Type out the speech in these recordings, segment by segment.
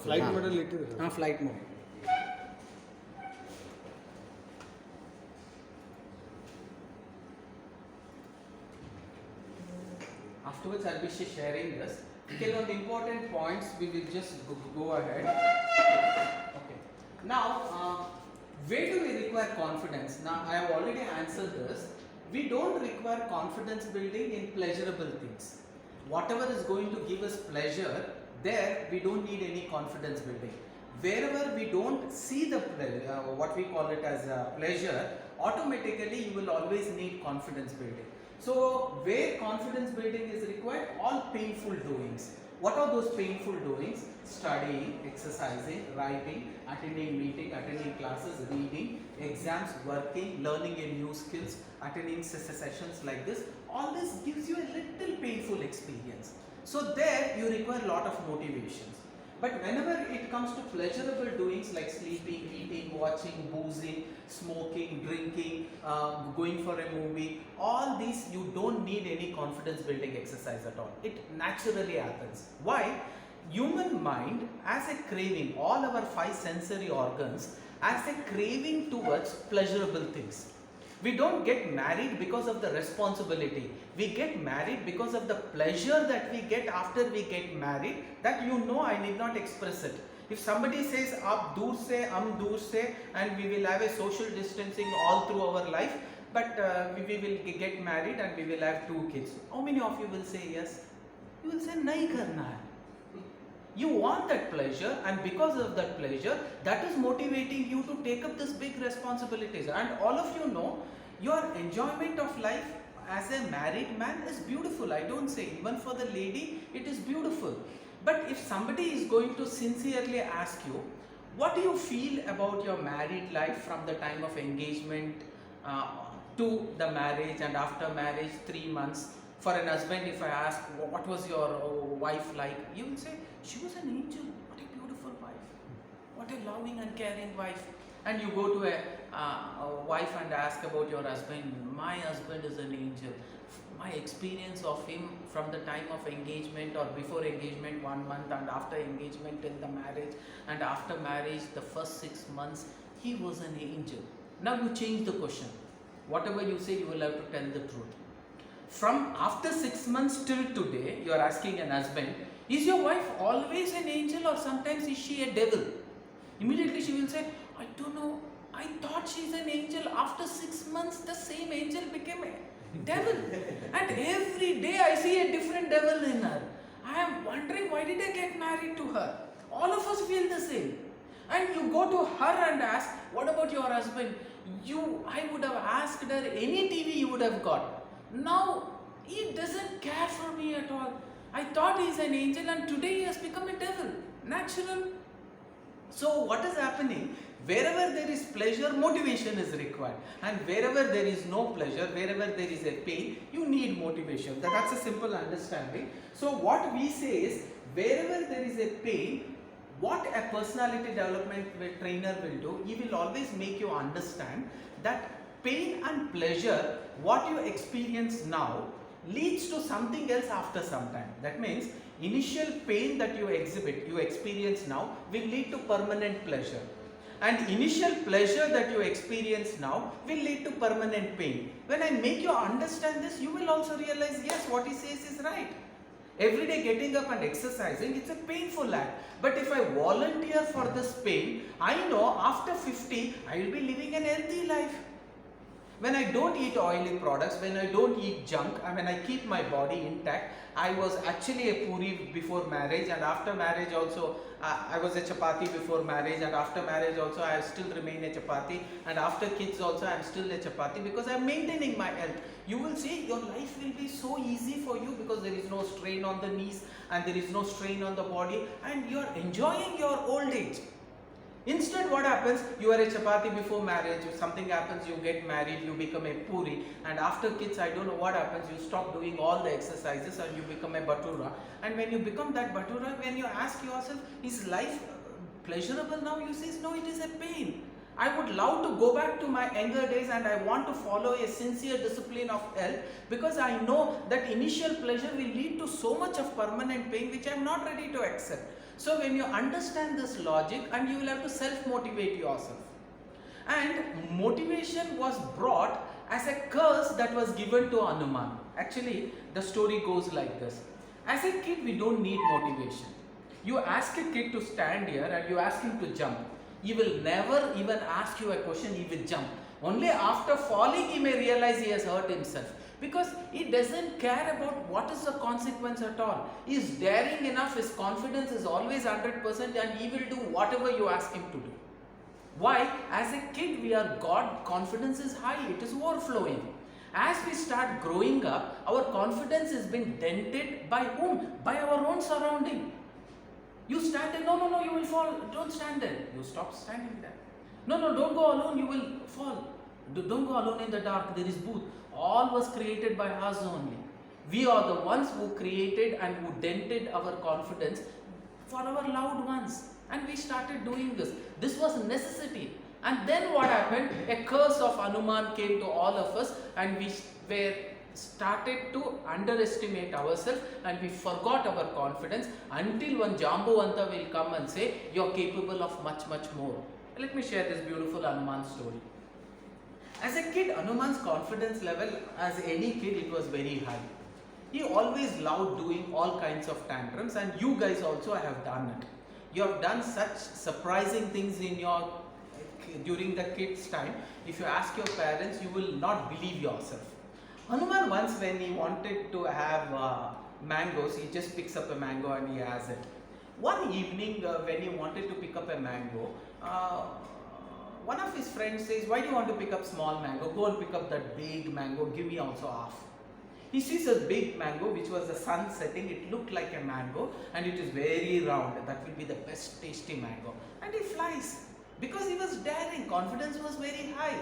Flight mode ಅಲ್ಲಿ ಇಟ್ಟಿದ್ದೀರಾ? ಹಾಂ, flight mode. Afterwards, I'll be sharing this. Okay, on the important points, we will just go ahead. Okay. Now, where do we require confidence? Now, I have already answered this. We don't require confidence building in pleasurable things. Whatever is going to give us pleasure, there we don't need any confidence building. Wherever we don't see the what we call it as pleasure, automatically you will always need confidence building. So where confidence building is required, all painful doings. What are those painful doings? Studying, exercising, writing, attending meeting, attending classes, reading, exams, working, learning a new skills, attending sessions like this. All this gives you a little painful experience. So there you require a lot of motivations. But whenever it comes to pleasurable doings like sleeping, eating, watching, boozing, smoking, drinking, going for a movie, all these you don't need any confidence building exercise at all. It naturally happens. Why? Human mind has a craving, all our 5 sensory organs has a craving towards pleasurable things. We don't get married because of the responsibility. We get married because of the pleasure that we get after we get married, that I need not express it. If somebody says aap dur se, dur se, and we will have a social distancing all through our life, but we will get married and we will have 2 kids. How many of you will say yes? You will say nahi karna hai. You want that pleasure, and because of that pleasure, that is motivating you to take up this big responsibilities. And all of you know, your enjoyment of life as a married man is beautiful. I don't say, even for the lady, it is beautiful. But if somebody is going to sincerely ask you, what do you feel about your married life from the time of engagement to the marriage, and after marriage 3 months? For an husband, if I ask, what was your wife like? You will say, she was an angel. What a beautiful wife. What a loving and caring wife. And you go to a wife and ask about your husband. My husband is an angel. My experience of him from the time of engagement or before engagement 1 month, and after engagement till the marriage, and after marriage the first 6 months, he was an angel. Now you change the question. Whatever you say, you will have to tell the truth. From after 6 months till today, you are asking an husband, is your wife always an angel or sometimes is she a devil? Immediately she will say, I don't know, I thought she's an angel. After 6 months, the same angel became a devil. And every day I see a different devil in her. I am wondering, why did I get married to her? All of us feel the same. And you go to her and ask, what about your husband? I would have asked her any TV you would have got. Now he doesn't care for me at all. I thought he's an angel, and today he has become a devil. Natural. So what is happening? Wherever there is pleasure, motivation is required. And wherever there is no pleasure, wherever there is a pain, you need motivation. That's a simple understanding. So what we say is, wherever there is a pain, what a personality development trainer will do, he will always make you understand that pain and pleasure, what you experience now, leads to something else after some time. That means initial pain that you experience now will lead to permanent pleasure, and initial pleasure that you experience now will lead to permanent pain. When I make you understand this, you will also realize, yes, what he says is right. Every day getting up and exercising, it's a painful act. But if I volunteer for this pain, I know after 50 I will be living an healthy life. When I don't eat oily products, when I don't eat junk, and when I keep my body intact, I was actually a puri before marriage, and after marriage also I was a chapati before marriage, and after marriage also I still remain a chapati, and after kids also I am still a chapati, because I am maintaining my health. You will see your life will be so easy for you, because there is no strain on the knees and there is no strain on the body, and you are enjoying your old age. Instead, what happens? You are a chapati before marriage. If something happens, you get married, you become a puri, and after kids, I don't know what happens, you stop doing all the exercises and you become a batura. And when you become that batura, when you ask yourself, is life pleasurable now? You say, no, it is a pain. I would love to go back to my younger days, and I want to follow a sincere discipline of health, because I know that initial pleasure will lead to so much of permanent pain which I am not ready to accept. So when you understand this logic, and you will have to self-motivate yourself. And motivation was brought as a curse that was given to Hanuman. Actually, the story goes like this. As a kid, we don't need motivation. You ask a kid to stand here and you ask him to jump. He will never even ask you a question, he will jump. Only after falling he may realize he has hurt himself. Because he doesn't care about what is the consequence at all. He is daring enough, his confidence is always 100% and he will do whatever you ask him to do. Why? As a kid we are God, confidence is high, it is overflowing. As we start growing up, our confidence is being dented by whom? By our own surrounding. You stand there, no, you will fall, don't stand there. You stop standing there. No, don't go alone, you will fall. Don't go alone in the dark, there is booth. All was created by us only. We are the ones who created and who dented our confidence for our loved ones. And we started doing this. This was a necessity. And then what happened? A curse of Hanuman came to all of us, and we were started to underestimate ourselves, and we forgot our confidence until one Jambuvanta will come and say, you are capable of much more. Let me share this beautiful Hanuman story. As a kid, Hanuman's confidence level, as any kid, it was very high. He always loved doing all kinds of tantrums, and you guys also have done it. You have done such surprising things in your during the kids' time. If you ask your parents, you will not believe yourself. Hanuman once, when he wanted to have mangoes, he just picks up a mango and he has it. One evening, when he wanted to pick up a mango, one of his friends says, why do you want to pick up small mango? Go and pick up that big mango, give me also half. He sees a big mango, which was the sun setting. It looked like a mango and it is very round. That will be the best tasty mango. And he flies because he was daring. Confidence was very high.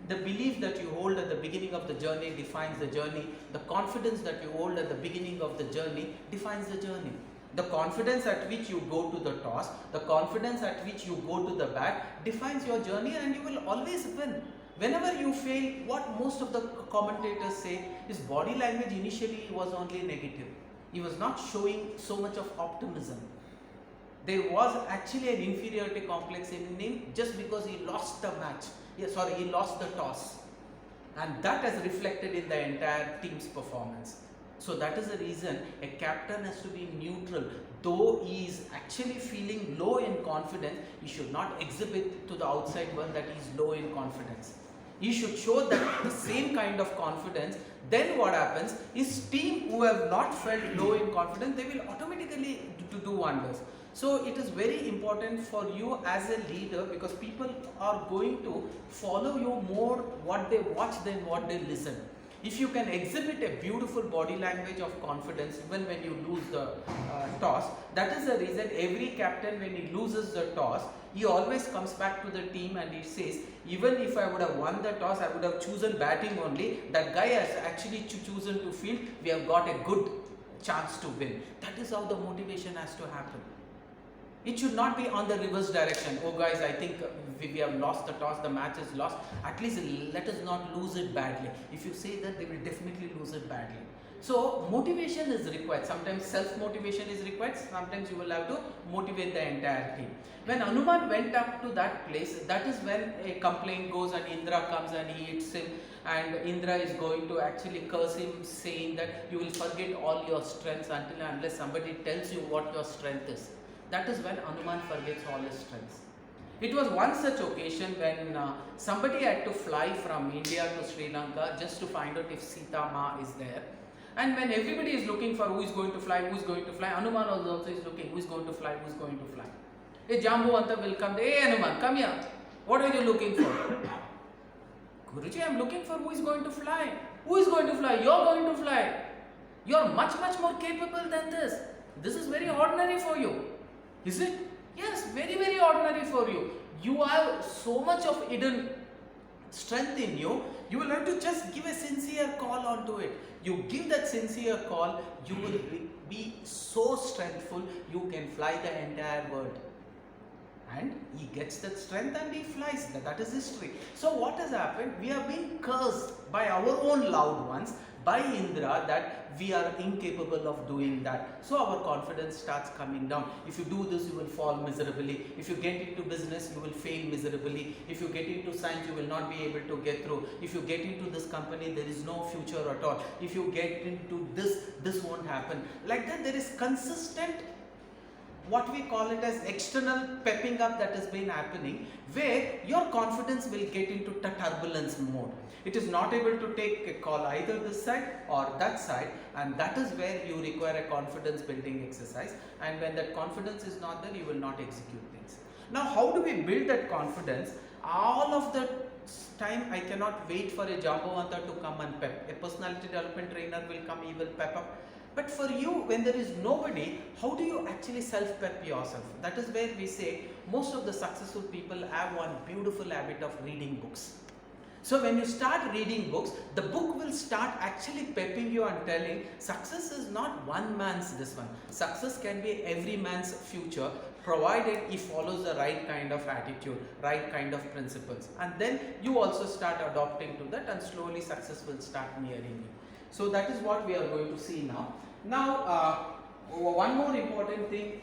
The belief that you hold at the beginning of the journey defines the journey. The confidence that you hold at the beginning of the journey defines the journey. The confidence at which you go to the toss, the confidence at which you go to the bat defines your journey, and you will always win. Whenever you fail, what most of the commentators say is body language initially was only negative. He was not showing so much of optimism. There was actually an inferiority complex in him just because he lost the match. He lost the toss. And that has reflected in the entire team's performance. So that is the reason a captain has to be neutral. Though he is actually feeling low in confidence, he should not exhibit to the outside world that he is low in confidence. He should show that the same kind of confidence. Then what happens? His team who have not felt low in confidence, they will automatically do wonders. So it is very important for you as a leader, because people are going to follow you more what they watch than what they listen. If you can exhibit a beautiful body language of confidence even when you lose the toss, that is the reason every captain, when he loses the toss, he always comes back to the team and he says, even if I would have won the toss, I would have chosen batting only. That guy has actually chosen to field. We have got a good chance to win. That is how the motivation has to happen. It should not be on the reverse direction. Oh guys, I think we have lost the toss, the match is lost. At least let us not lose it badly. If you say that, they will definitely lose it badly. So motivation is required. Sometimes self-motivation is required. Sometimes you will have to motivate the entire team. When Hanuman went up to that place, that is when a complaint goes and Indra comes and he hits him. And Indra is going to actually curse him, saying that you will forget all your strengths until and unless somebody tells you what your strength is. That is when Hanuman forgets all his strengths. It was one such occasion when somebody had to fly from India to Sri Lanka just to find out if Sita Ma is there. And when everybody is looking for who is going to fly, Hanuman also is looking who is going to fly. A Jambuvanta will come, hey Hanuman, come here. What are you looking for? Guruji, I am looking for who is going to fly. Who is going to fly? You are going to fly. You are much more capable than this. This is very ordinary for you. Is it? Yes, very ordinary for you. You have so much of hidden strength in you. You will have to just give a sincere call onto it. You give that sincere call, you will be so strengthful, you can fly the entire world. And he gets that strength and he flies. That is history. So what has happened? We have been cursed by our own loved ones by Indra that we are incapable of doing that. So our confidence starts coming down. If you do this, you will fall miserably. If you get into business, you will fail miserably. If you get into science, you will not be able to get through. If you get into this company, there is no future at all. If you get into this won't happen. Like that, there is consistent, what we call it as external pepping up that has been happening, where your confidence will get into turbulence mode. It is not able to take a call either this side or that side, and that is where you require a confidence building exercise. And when that confidence is not there, you will not execute things. Now, how do we build that confidence? All of the time, I cannot wait for a Jambavanta to come and pep. A personality development trainer will come, he will pep up. But for you, when there is nobody, how do you actually self-pep yourself? That is where we say most of the successful people have one beautiful habit of reading books. So when you start reading books, the book will start actually pepping you and telling success is not one man's this one. Success can be every man's future, provided he follows the right kind of attitude, right kind of principles. And then you also start adopting to that, and slowly success will start nearing you. So that is what we are going to see now. Now, one more important thing.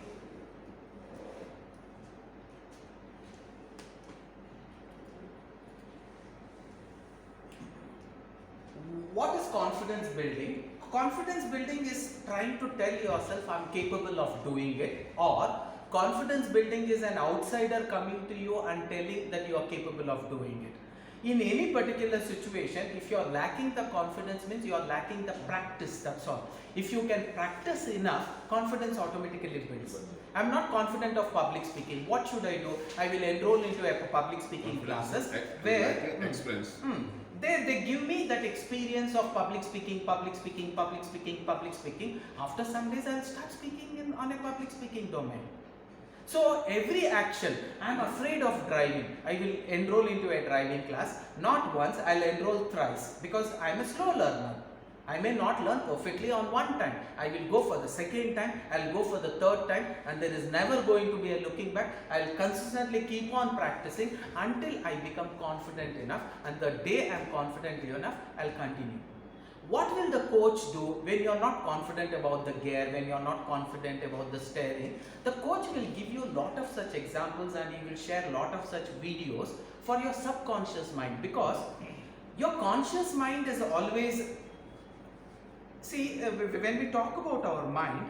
What is confidence building? Confidence building is trying to tell yourself, I'm capable of doing it, or confidence building is an outsider coming to you and telling that you are capable of doing it. In any particular situation, if you are lacking the confidence, means you are lacking the practice, that's all. If you can practice enough, confidence automatically builds. I am not confident of public speaking. What should I do? I will enroll into a public speaking classes where they give me that experience of public speaking. After some days, I will start speaking on a public speaking domain. So every action, I am afraid of driving, I will enroll into a driving class. Not once, I will enroll thrice, because I am a slow learner. I may not learn perfectly on one time. I will go for the second time, I will go for the third time, and there is never going to be a looking back. I will consistently keep on practicing until I become confident enough, and the day I am confident enough, I will continue. What will the coach do when you are not confident about the gear, when you are not confident about the steering? The coach will give you a lot of such examples, and he will share a lot of such videos for your subconscious mind, because your conscious mind is always, see, when we talk about our mind,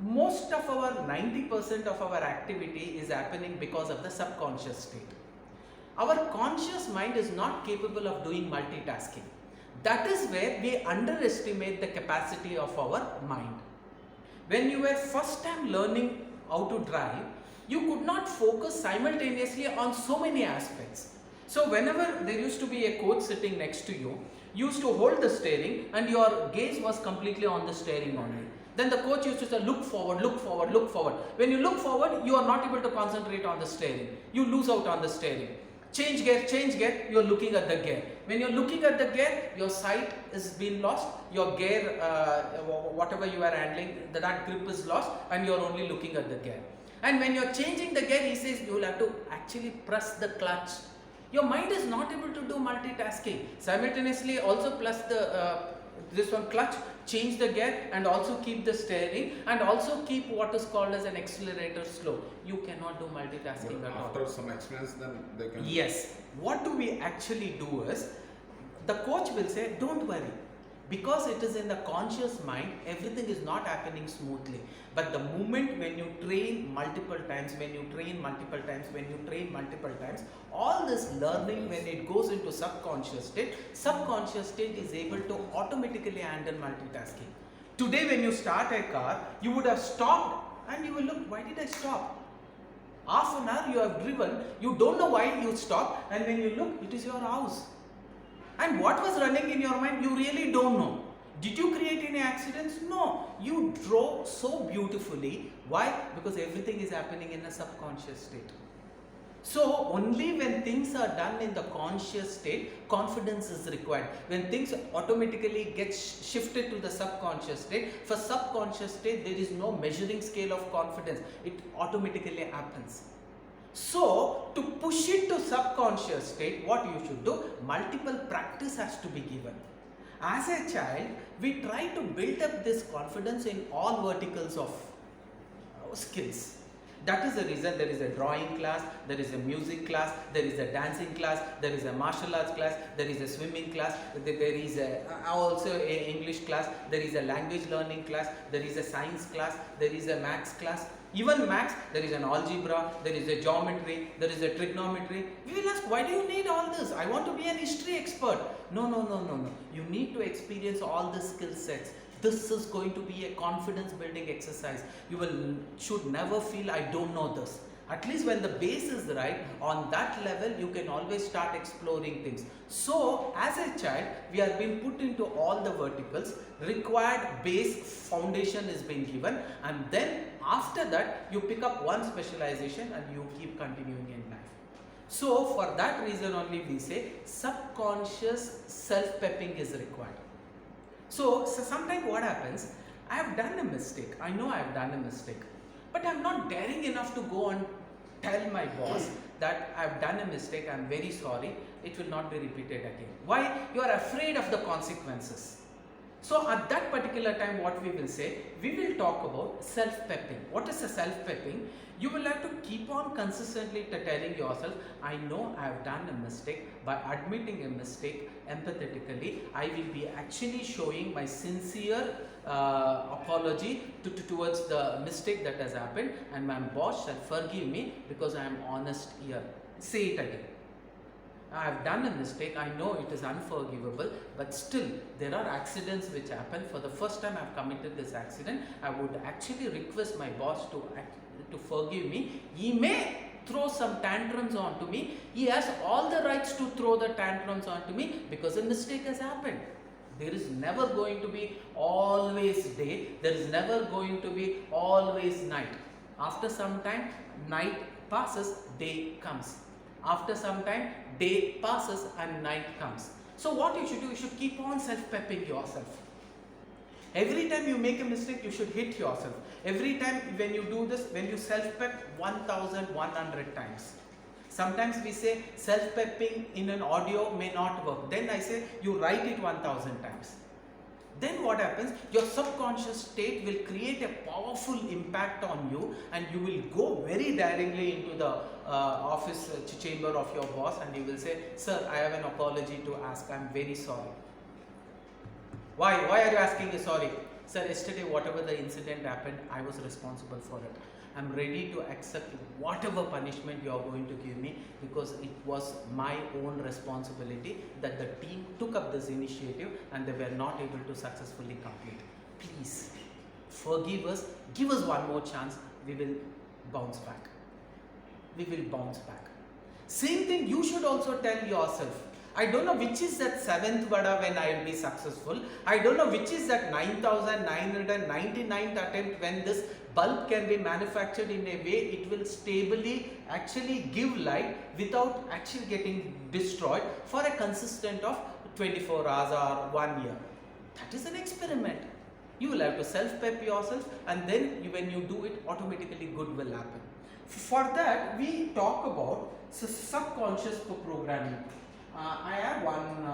most of our 90% of our activity is happening because of the subconscious state. Our conscious mind is not capable of doing multitasking. That is where we underestimate the capacity of our mind. When you were first time learning how to drive, you could not focus simultaneously on so many aspects. So whenever there used to be a coach sitting next to you, you used to hold the steering and your gaze was completely on the steering only. Then the coach used to say, look forward, look forward, look forward. When you look forward, you are not able to concentrate on the steering. You lose out on the steering. Change gear, you are looking at the gear. When you are looking at the gear, your sight is being lost, your gear, whatever you are handling, that grip is lost, and you are only looking at the gear. And when you are changing the gear, he says you will have to actually press the clutch. Your mind is not able to do multitasking. Simultaneously also plus the this one clutch, change the gear, and also keep the steering, and also keep what is called as an accelerator slow. You cannot do multitasking at all. After some experience, then they can. Yes. What do we actually do is, the coach will say, don't worry. Because it is in the conscious mind, everything is not happening smoothly. But the moment when you train multiple times, all this learning, when it goes into subconscious state is able to automatically handle multitasking. Today when you start a car, you would have stopped and you will look, why did I stop? Half an hour you have driven, you don't know why you stopped, and when you look, it is your house. And what was running in your mind, you really don't know. Did you create any accidents? No. You drove so beautifully. Why? Because everything is happening in a subconscious state. So, only when things are done in the conscious state, confidence is required. When things automatically get shifted to the subconscious state, for subconscious state, there is no measuring scale of confidence. It automatically happens. So, to push it to subconscious state, what you should do? Multiple practice has to be given. as a child, we try to build up this confidence in all verticals of skills. That is the reason there is a drawing class, there is a music class, there is a dancing class, there is a martial arts class, there is a swimming class, there is also a English class, there is a language learning class, there is a science class, there is a maths class. Even maths, there is an algebra, there is a geometry, there is a trigonometry. We will ask, why do you need all this? I want to be an history expert. No. You need to experience all the skill sets. This is going to be a confidence building exercise. You should never feel I don't know this. At least when the base is right, on that level you can always start exploring things. So as a child, we are being put into all the verticals, required base foundation is being given, and then after that you pick up one specialization and you keep continuing in life. So for that reason only we say subconscious self-pepping is required. So sometimes what happens, I have done a mistake, I know I have done a mistake, but I am not daring enough to go and tell my boss that I have done a mistake, I am very sorry, it will not be repeated again. Why? You are afraid of the consequences. So at that particular time what we will say, we will talk about self-pepping. What is a self-pepping? You will have to keep on consistently telling yourself, I know I have done a mistake. By admitting a mistake empathetically, I will be actually showing my sincere apology towards the mistake that has happened, and my boss shall forgive me because I am honest here. Say it again. I have done a mistake, I know it is unforgivable, but still there are accidents which happen. For the first time I have committed this accident, I would actually request my boss to forgive me. He may throw some tantrums onto me, he has all the rights to throw the tantrums onto me because a mistake has happened. There is never going to be always day, there is never going to be always night. After some time, night passes, day comes. After some time, day passes and night comes. So what you should do, you should keep on self-pepping yourself. Every time you make a mistake, you should hit yourself. Every time when you do this, when you self-pep 1100 times. Sometimes we say self-pepping in an audio may not work. Then I say you write it 1000 times. Then what happens? Your subconscious state will create a powerful impact on you, and you will go very daringly into the office chamber of your boss and you will say, sir, I have an apology to ask. I am very sorry. Why are you asking me sorry? Sir, yesterday whatever the incident happened, I was responsible for it. I am ready to accept whatever punishment you are going to give me because it was my own responsibility that the team took up this initiative and they were not able to successfully complete. Please forgive us, give us one more chance, we will bounce back. We will bounce back. Same thing you should also tell yourself. I don't know which is that 7th vada when I will be successful. I don't know which is that 9999th attempt when this bulb can be manufactured in a way it will stably actually give light without actually getting destroyed for a consistent of 24 hours or 1 year. That is an experiment. You will have to self-pep yourself, and then when you do it, automatically good will happen. For that, we talk about subconscious programming. I have one,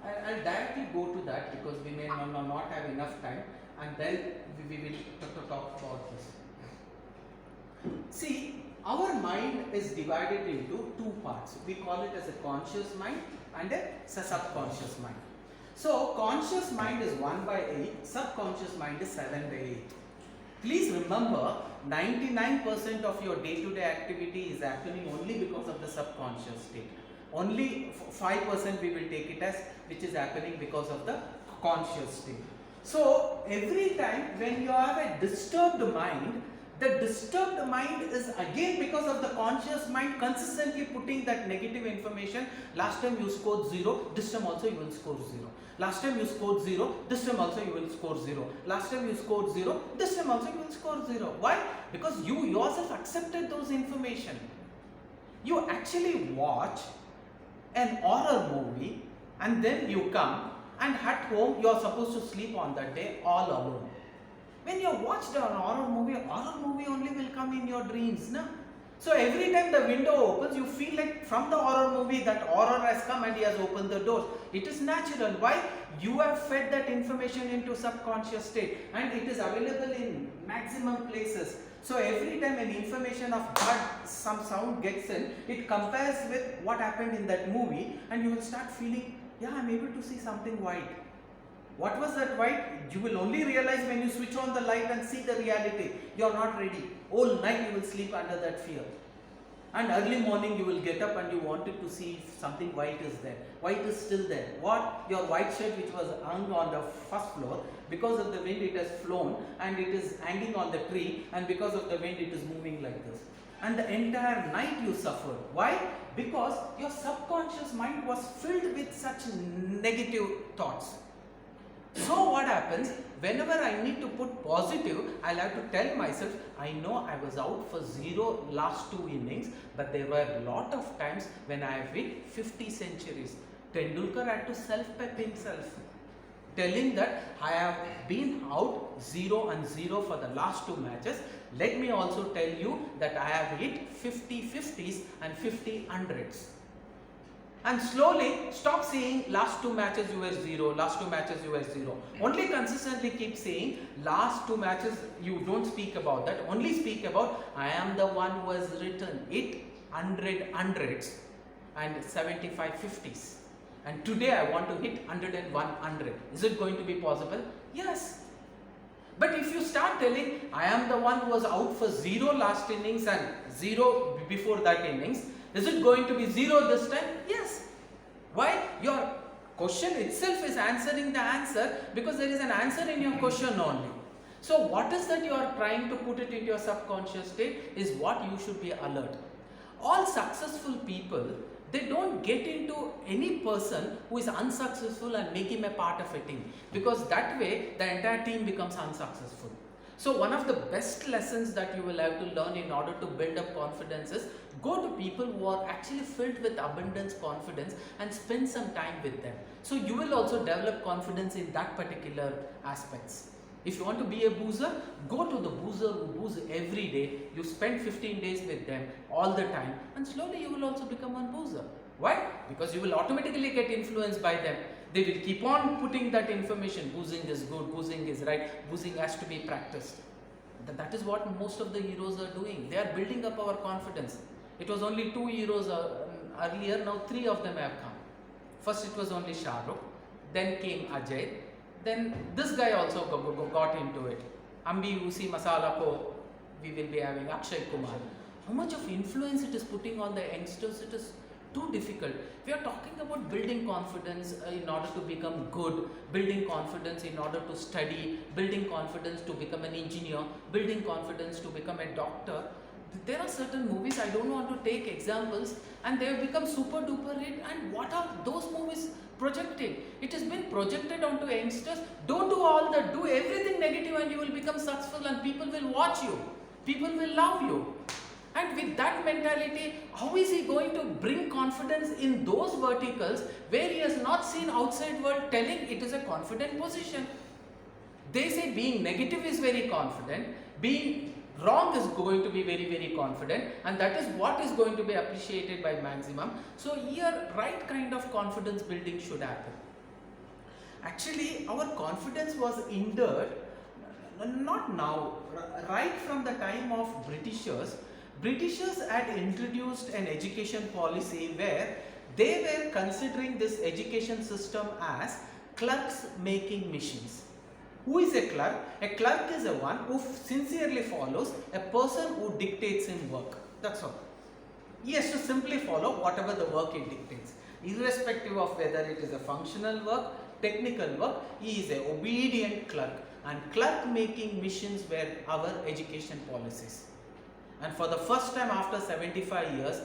I'll directly go to that because we may not have enough time, and then we will talk about this. See, our mind is divided into two parts. We call it as a conscious mind and a subconscious mind. So, conscious mind is 1/8, subconscious mind is 7/8. Please remember, 99% of your day-to-day activity is happening only because of the subconscious state. Only 5% we will take it as which is happening because of the conscious state. So, every time when you have a disturbed mind, the disturbed mind is again because of the conscious mind consistently putting that negative information. Last time you scored 0, this time also you will score 0. Last time you scored 0, this time also you will score 0. Last time you scored 0, this time also you will score 0. Why? Because you yourself accepted those information. You actually watch an horror movie and then you come and at home you are supposed to sleep on that day all alone. When you watched a horror movie only will come in your dreams, na? So every time the window opens, you feel like from the horror movie that horror has come and he has opened the doors. It is natural. Why? You have fed that information into subconscious state and it is available in maximum places. So every time an information of some sound gets in, it compares with what happened in that movie and you will start feeling, yeah, I'm able to see something white. What was that white? You will only realize when you switch on the light and see the reality. You are not ready. All night you will sleep under that fear. And early morning you will get up and you wanted to see if something white is there. White is still there. What? Your white shirt which was hung on the first floor, because of the wind it has flown and it is hanging on the tree, and because of the wind it is moving like this. And the entire night you suffered. Why? Because your subconscious mind was filled with such negative thoughts. So what happens, whenever I need to put positive, I'll have to tell myself, I know I was out for 0 last 2 innings, but there were a lot of times when I have hit 50 centuries. Tendulkar had to self-pep himself, telling that I have been out 0 and 0 for the last 2 matches. Let me also tell you that I have hit 50 50s and 50 hundreds. And slowly stop saying last 2 matches you were 0, last 2 matches you were 0. Only consistently keep saying last 2 matches you don't speak about that. Only speak about I am the one who has written it 100 hundreds and 75 50s. And today I want to hit 101 100. Is it going to be possible? Yes. But if you start telling I am the one who was out for 0 last innings and 0 before that innings, is it going to be 0 this time? Yes. Why? Your question itself is answering the answer because there is an answer in your question only. So what is that you are trying to put it into your subconscious state is what you should be alert. All successful people, they don't get into any person who is unsuccessful and make him a part of a team, because that way the entire team becomes unsuccessful. So one of the best lessons that you will have to learn in order to build up confidence is go to people who are actually filled with abundance confidence and spend some time with them. So you will also develop confidence in that particular aspects. If you want to be a boozer, go to the boozer who booze every day. You spend 15 days with them all the time and slowly you will also become one boozer. Why? Because you will automatically get influenced by them. They will keep on putting that information. Boozing is good, boozing is right, boozing has to be practiced. That is what most of the heroes are doing. They are building up our confidence. It was only 2 heroes earlier, now 3 of them have come. First it was only Shah Rukh, then came Ajay, then this guy also got into it. Ambi Usi Masala Ko, we will be having Akshay Kumar. How much of influence it is putting on the youngsters, it is too difficult. We are talking about building confidence in order to become good, building confidence in order to study, building confidence to become an engineer, building confidence to become a doctor. There are certain movies, I don't want to take examples, and they have become super duper hit. And what are those movies projecting? It has been projected onto youngsters. Don't do all that, do everything negative and you will become successful and people will watch you, people will love you. And with that mentality, how is he going to bring confidence in those verticals where he has not seen outside world telling it is a confident position? They say being negative is very confident, being wrong is going to be very, very confident, and that is what is going to be appreciated by maximum. So here, right kind of confidence building should happen. Actually, our confidence was hindered, not now, right from the time of Britishers. Britishers had introduced an education policy where they were considering this education system as clerks making machines. Who is a clerk? A clerk is a one who sincerely follows a person who dictates him work. That's all. He has to simply follow whatever the work it dictates. Irrespective of whether it is a functional work, technical work, he is an obedient clerk. And clerk making machines were our education policies. And for the first time after 75 years,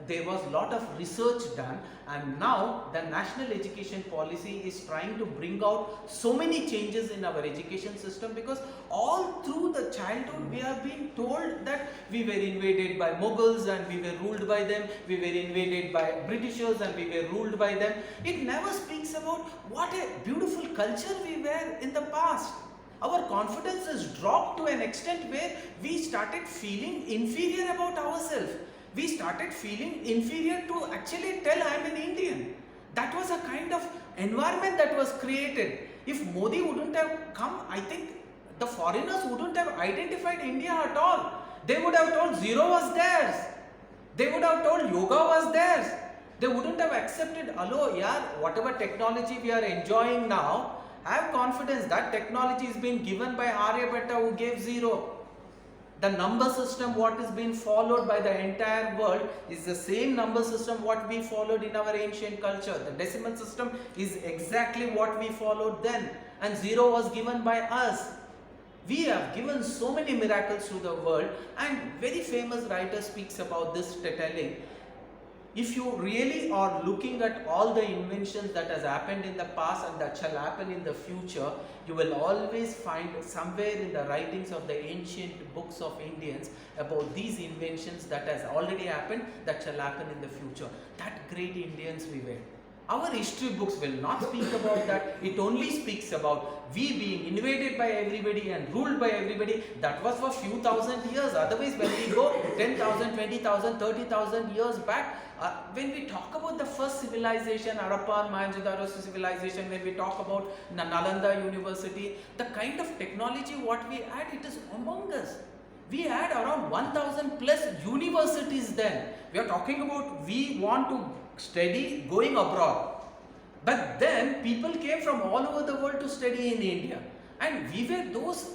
there was a lot of research done, and now the national education policy is trying to bring out so many changes in our education system, because all through the childhood we have been told that we were invaded by Mughals and we were ruled by them, we were invaded by Britishers and we were ruled by them. It never speaks about what a beautiful culture we were in the past. Our confidence has dropped to an extent where we started feeling inferior about ourselves. We started feeling inferior to actually tell I am an Indian. That was a kind of environment that was created. If Modi wouldn't have come, I think the foreigners wouldn't have identified India at all. They would have told zero was theirs. They would have told yoga was theirs. They wouldn't have accepted, hello, yeah, whatever technology we are enjoying now, have confidence that technology is being given by Aryabhatta who gave zero. The number system what is being followed by the entire world is the same number system what we followed in our ancient culture. The decimal system is exactly what we followed then, and zero was given by us. We have given so many miracles to the world, and very famous writer speaks about this telling, if you really are looking at all the inventions that has happened in the past and that shall happen in the future, you will always find somewhere in the writings of the ancient books of Indians about these inventions that has already happened, that shall happen in the future. That great Indians we were. Our history books will not speak about that. It only speaks about we being invaded by everybody and ruled by everybody. That was for few thousand years. Otherwise, when we go 10,000, 20,000, 30,000 years back, when we talk about the first civilization, Harappan, Mohenjo-daro civilization, when we talk about Nalanda University, the kind of technology what we had, it is among us. We had around 1,000 plus universities then. We are talking about we want to study going abroad. But then people came from all over the world to study in India. And we were those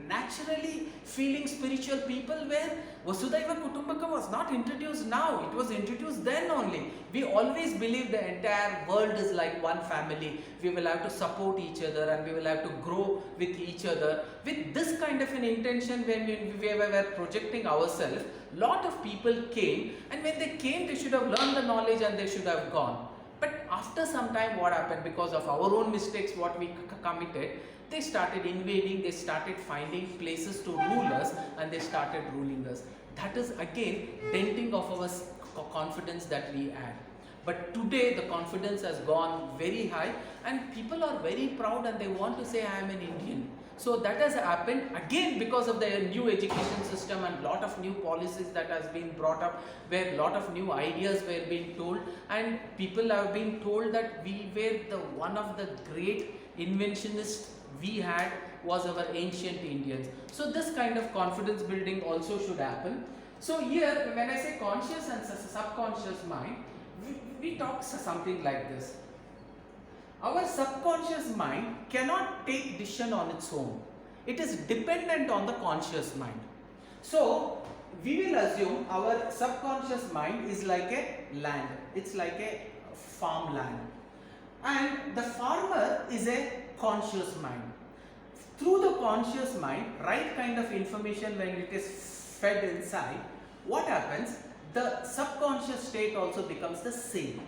naturally feeling spiritual people where Vasudhaiva Kutumbakam was not introduced now. It was introduced then only. We always believe the entire world is like one family. We will have to support each other and we will have to grow with each other. With this kind of an intention when we were projecting ourselves, lot of people came, and when they came they should have learned the knowledge and they should have gone. But after some time what happened, because of our own mistakes what we committed, they started invading, they started finding places to rule us and they started ruling us. That is again denting of our confidence that we had. But today the confidence has gone very high and people are very proud and they want to say I am an Indian. So that has happened again because of the new education system and lot of new policies that has been brought up, where lot of new ideas were being told, and people have been told that we were the one of the great inventionists we had was our ancient Indians. So this kind of confidence building also should happen. So here when I say conscious and subconscious mind, we talk something like this. Our subconscious mind cannot take decision on its own. It is dependent on the conscious mind. So we will assume our subconscious mind is like a land. It's like a farmland. And the farmer is a conscious mind. Through the conscious mind, right kind of information when it is fed inside, what happens? The subconscious state also becomes the same.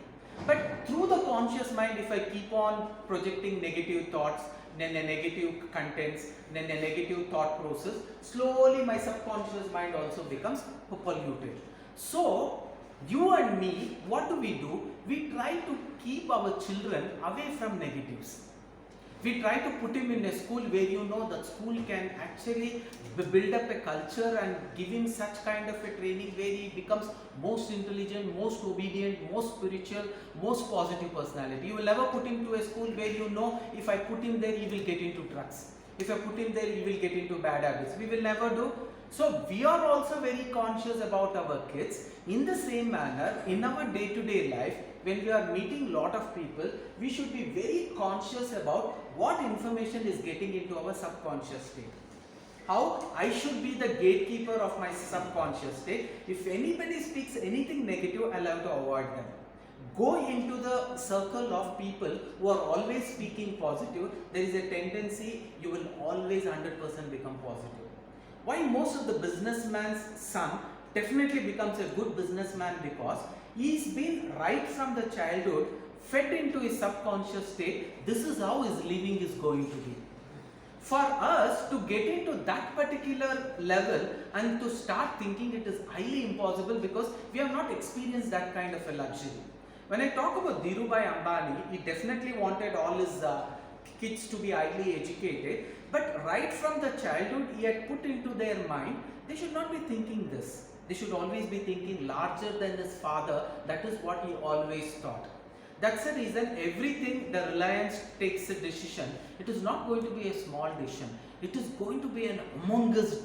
But through the conscious mind, if I keep on projecting negative thoughts, then a negative contents, then a negative thought process, slowly my subconscious mind also becomes polluted. So, you and me, what do? We try to keep our children away from negatives. We try to put him in a school where you know that school can actually build up a culture and give him such kind of a training where he becomes most intelligent, most obedient, most spiritual, most positive personality. You will never put him to a school where you know if I put him there he will get into drugs. If I put him there he will get into bad habits. We will never do. So we are also very conscious about our kids. In the same manner, in our day-to-day life, when we are meeting lot of people, we should be very conscious about what information is getting into our subconscious state. How I should be the gatekeeper of my subconscious state. If anybody speaks anything negative, I'll have to avoid them. Go into the circle of people who are always speaking positive. There is a tendency you will always 100% become positive. Why most of the businessman's son definitely becomes a good businessman? Because he's been right from the childhood fed into his subconscious state. This is how his living is going to be. For us to get into that particular level and to start thinking it is highly impossible because we have not experienced that kind of a luxury. When I talk about Dhirubhai Ambani, he definitely wanted all his kids to be highly educated, but right from the childhood he had put into their mind, they should not be thinking this. They should always be thinking larger than his father. That is what he always thought. That's the reason everything the Reliance takes a decision, it is not going to be a small decision. It is going to be an humongous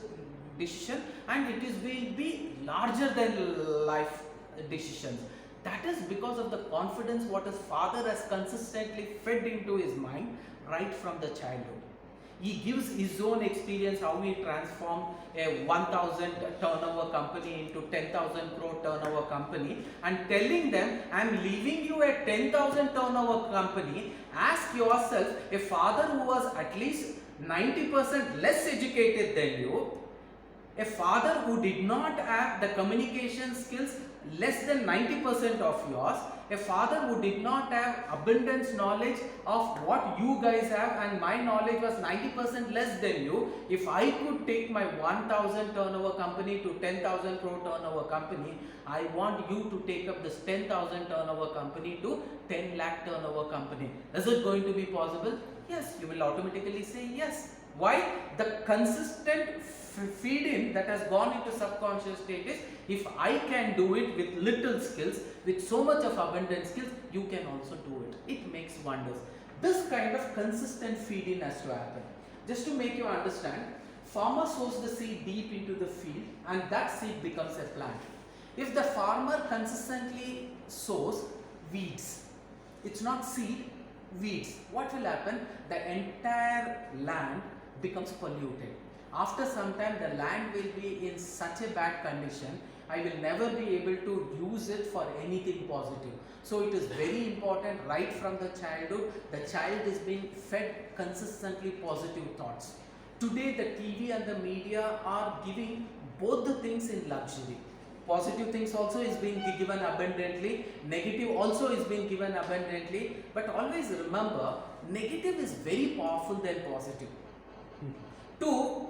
decision, and it will be larger than life decisions. That is because of the confidence what his father has consistently fed into his mind right from the childhood. He gives his own experience how he transformed a 1000 turnover company into 10,000 crore turnover company, and telling them, I am leaving you a 10,000 turnover company. Ask yourself, a father who was at least 90% less educated than you, a father who did not have the communication skills less than 90% of yours, a father who did not have abundance knowledge of what you guys have, and my knowledge was 90% less than you. If I could take my 1000 turnover company to 10,000 crore turnover company, I want you to take up this 10,000 turnover company to 10 lakh turnover company. Is it going to be possible? Yes, you will automatically say yes. Why? The consistent feed-in that has gone into subconscious state is, if I can do it with little skills, with so much of abundant skills, you can also do it. It makes wonders. This kind of consistent feed-in has to happen. Just to make you understand, farmer sows the seed deep into the field, and that seed becomes a plant. If the farmer consistently sows weeds, it's not seed, weeds, what will happen? The entire land becomes polluted. After some time, the land will be in such a bad condition, I will never be able to use it for anything positive. So it is very important right from the childhood, the child is being fed consistently positive thoughts. Today the TV and the media are giving both the things in luxury. Positive things also is being given abundantly, negative also is being given abundantly, but always remember, negative is very powerful than positive. Two,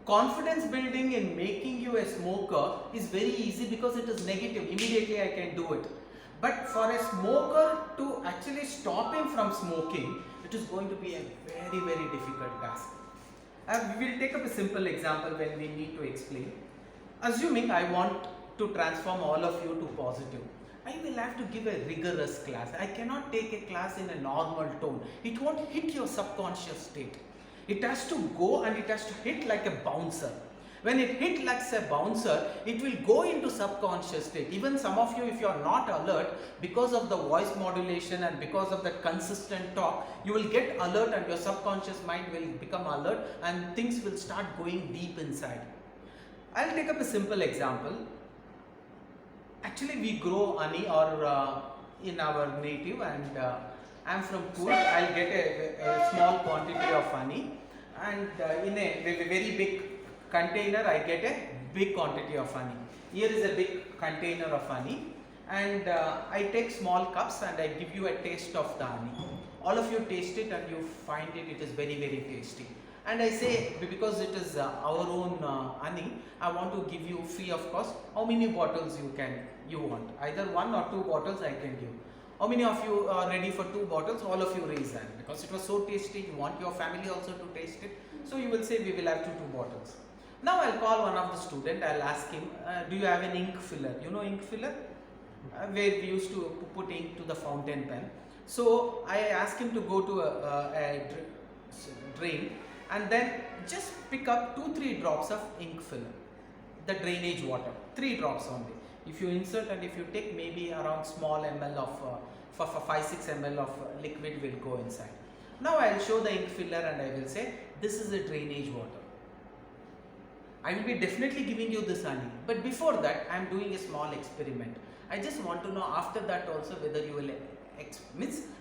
confidence building in making you a smoker is very easy because it is negative. Immediately I can do it. But for a smoker to actually stop him from smoking, it is going to be a very, very difficult task. We will take up a simple example when we need to explain. Assuming I want to transform all of you to positive, I will have to give a rigorous class. I cannot take a class in a normal tone. It won't hit your subconscious state. It has to go and it has to hit like a bouncer. When it hit like a bouncer, it will go into subconscious state. Even some of you, if you are not alert, because of the voice modulation and because of that consistent talk, you will get alert and your subconscious mind will become alert and things will start going deep inside. I'll take up a simple example. Actually, we grow honey or in our native, and I'm from Pune. I'll get a small quantity of honey, and in a very big container I get a big quantity of honey. Here is a big container of honey, and I take small cups and I give you a taste of the honey. All of you taste it and you find it is very, very tasty. And I say, because it is our own honey, I want to give you free of cost. How many bottles you want? Either 1 or 2 bottles I can give. How many of you are ready for 2 bottles? All of you raise hand, because it was so tasty. You want your family also to taste it. So you will say, we will have 2 bottles. Now I'll call one of the student. I'll ask him, do you have an ink filler? You know ink filler? Where we used to put ink to the fountain pen. So I ask him to go to a drain and then just pick up 2-3 drops of ink filler, the drainage water, 3 drops only. If you insert and if you take maybe around small ml of, for 5-6 ml of liquid will go inside. Now I will show the ink filler and I will say, this is a drainage water. I will be definitely giving you this honey, but before that I am doing a small experiment. I just want to know after that also whether you will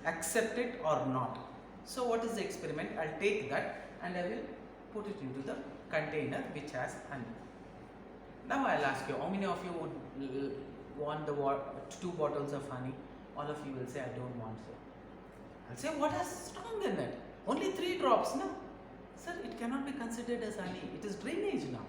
accept it or not. So what is the experiment? I will take that and I will put it into the container which has honey. Now I will ask you, how many of you would want the 2 bottles of honey? All of you will say, I don't want so. I will say, what has strong in it? Only 3 drops, no? Sir, it cannot be considered as honey. It is drainage now.